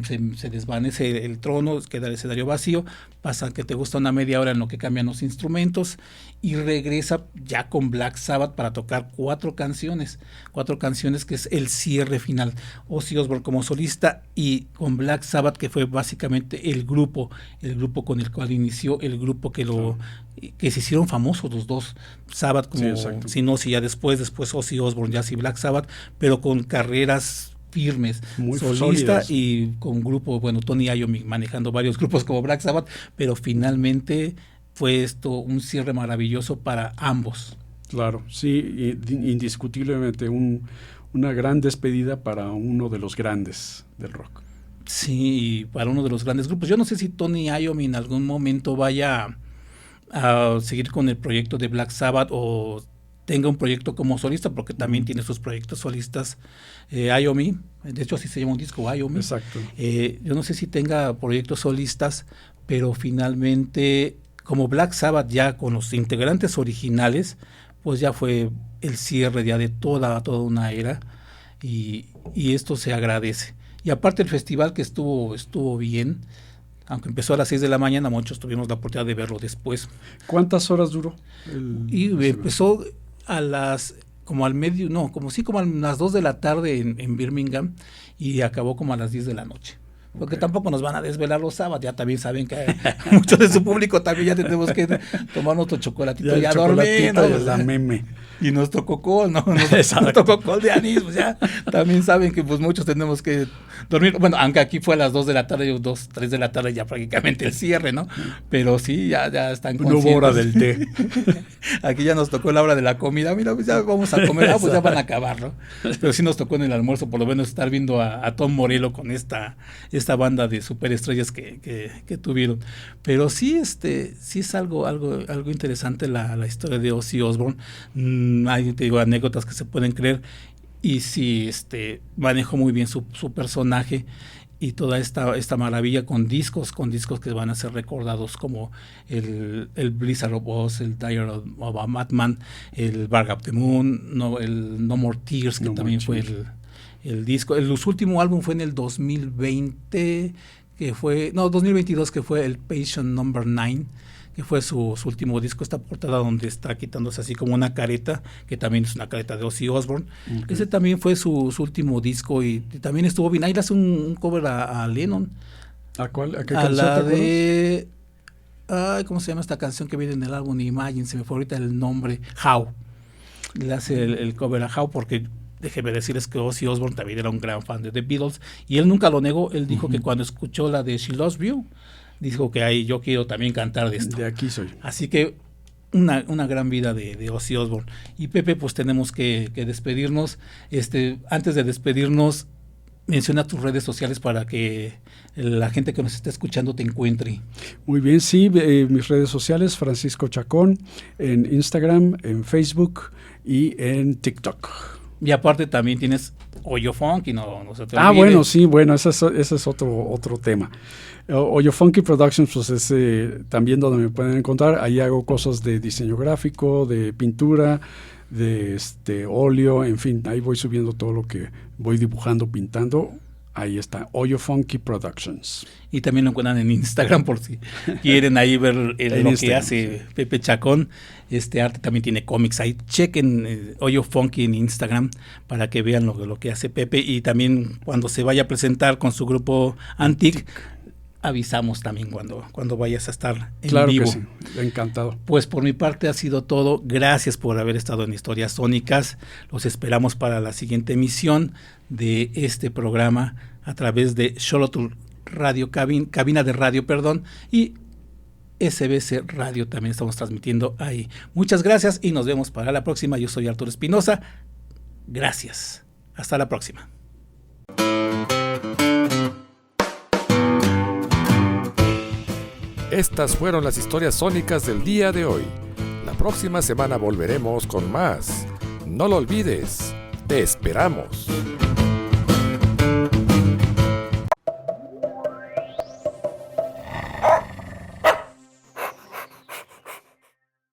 se desvanece el trono, queda el escenario vacío, pasa que te gusta una media hora en lo que cambian los instrumentos y regresa ya con Black Sabbath para tocar 4 canciones que es el cierre final. Ozzy Osbourne como solista y con Black Sabbath, que fue básicamente el grupo con el cual inició, el grupo que se hicieron famosos los dos, Sabbath como sin Ozzy, ya después Ozzy Osbourne, ya sí Black Sabbath, pero con carreras firmes, muy solista sólidas. Y con grupo, bueno, Tony Iommi manejando varios grupos como Black Sabbath, pero finalmente fue esto un cierre maravilloso para ambos. Claro, sí, indiscutiblemente una gran despedida para uno de los grandes del rock. Sí, para uno de los grandes grupos. Yo no sé si Tony Iommi en algún momento vaya a seguir con el proyecto de Black Sabbath o tenga un proyecto como solista, porque también tiene sus proyectos solistas. Iommi, de hecho así se llama un disco, Iommi. Exacto. Yo no sé si tenga proyectos solistas, pero finalmente, como Black Sabbath ya con los integrantes originales, pues ya fue el cierre ya de toda una era y esto se agradece. Y aparte el festival que estuvo bien, aunque empezó a las 6 de la mañana, muchos tuvimos la oportunidad de verlo después. ¿Cuántas horas duró? Empezó a las como al medio, no, como a las 2 de la tarde en Birmingham y acabó como a las 10 de la noche. Porque tampoco nos van a desvelar los sábados, ya también saben que muchos de su público también ya tenemos que tomar nuestro chocolatito y a dormir, ¿no? La meme. Y nuestro cocol, ¿no? Nuestro cocol de anís, pues ya también saben que pues muchos tenemos que dormir. Bueno, aunque aquí fue a las 2 de la tarde, 2, 3 de la tarde ya prácticamente el cierre, ¿no? Pero sí, ya están conscientes. No hubo hora del té. Aquí ya nos tocó la hora de la comida, mira, pues ya vamos a comer, pues ya van a acabar, ¿no? Pero sí nos tocó en el almuerzo por lo menos estar viendo a Tom Morello con esta banda de superestrellas que tuvieron. Pero sí, sí es algo interesante la historia de Ozzy Osbourne. Hay, te digo, anécdotas que se pueden creer y sí, manejó muy bien su personaje y toda esta maravilla con discos que van a ser recordados como el Blizzard of Oz, el Diary of a Madman, el Bark of the Moon, el No More Tears, que también fue el disco. Su último álbum fue en el 2022, que fue el Patient Number 9, que fue su último disco, esta portada donde está quitándose así como una careta, que también es una careta de Ozzy Osbourne. Okay. Ese también fue su último disco y también estuvo bien. Ahí le hace un cover a Lennon. ¿A cuál? ¿A qué canción? A la de... ¿cómo se llama esta canción que viene en el álbum Imagine? Se me fue ahorita el nombre. How. Le hace el cover a How porque... Déjeme decirles que Ozzy Osbourne también era un gran fan de The Beatles y él nunca lo negó. Él dijo que cuando escuchó la de She Loves You, dijo que ahí yo quiero también cantar de esto. De aquí soy. Así que una gran vida de Ozzy Osbourne. Y Pepe, pues tenemos que despedirnos. Antes de despedirnos, menciona tus redes sociales para que la gente que nos está escuchando te encuentre. Muy bien, sí, mis redes sociales, Francisco Chacón, en Instagram, en Facebook y en TikTok. Y aparte también tienes Oyo Funky, no se te olvide. Bueno, sí, ese es otro tema. Oyo Funky Productions, pues es también donde me pueden encontrar. Ahí hago cosas de diseño gráfico, de pintura, de óleo, en fin, ahí voy subiendo todo lo que voy dibujando, pintando. Ahí está, Oyo Funky Productions. Y también lo encuentran en Instagram por si quieren ahí ver lo que hace Pepe Chacón. Arte también tiene cómics. Ahí chequen Oyo Funky en Instagram para que vean lo que hace Pepe. Y también cuando se vaya a presentar con su grupo Antic, avisamos también cuando vayas a estar en vivo. Claro que sí, encantado. Pues por mi parte ha sido todo. Gracias por haber estado en Historias Sónicas. Los esperamos para la siguiente emisión de este programa a través de Xolotl Radio, cabina de radio, y SBC Radio también estamos transmitiendo ahí. Muchas gracias y nos vemos para la próxima. Yo soy Arturo Espinosa. Gracias. Hasta la próxima. Estas fueron las historias sónicas del día de hoy. La próxima semana volveremos con más. No lo olvides, te esperamos.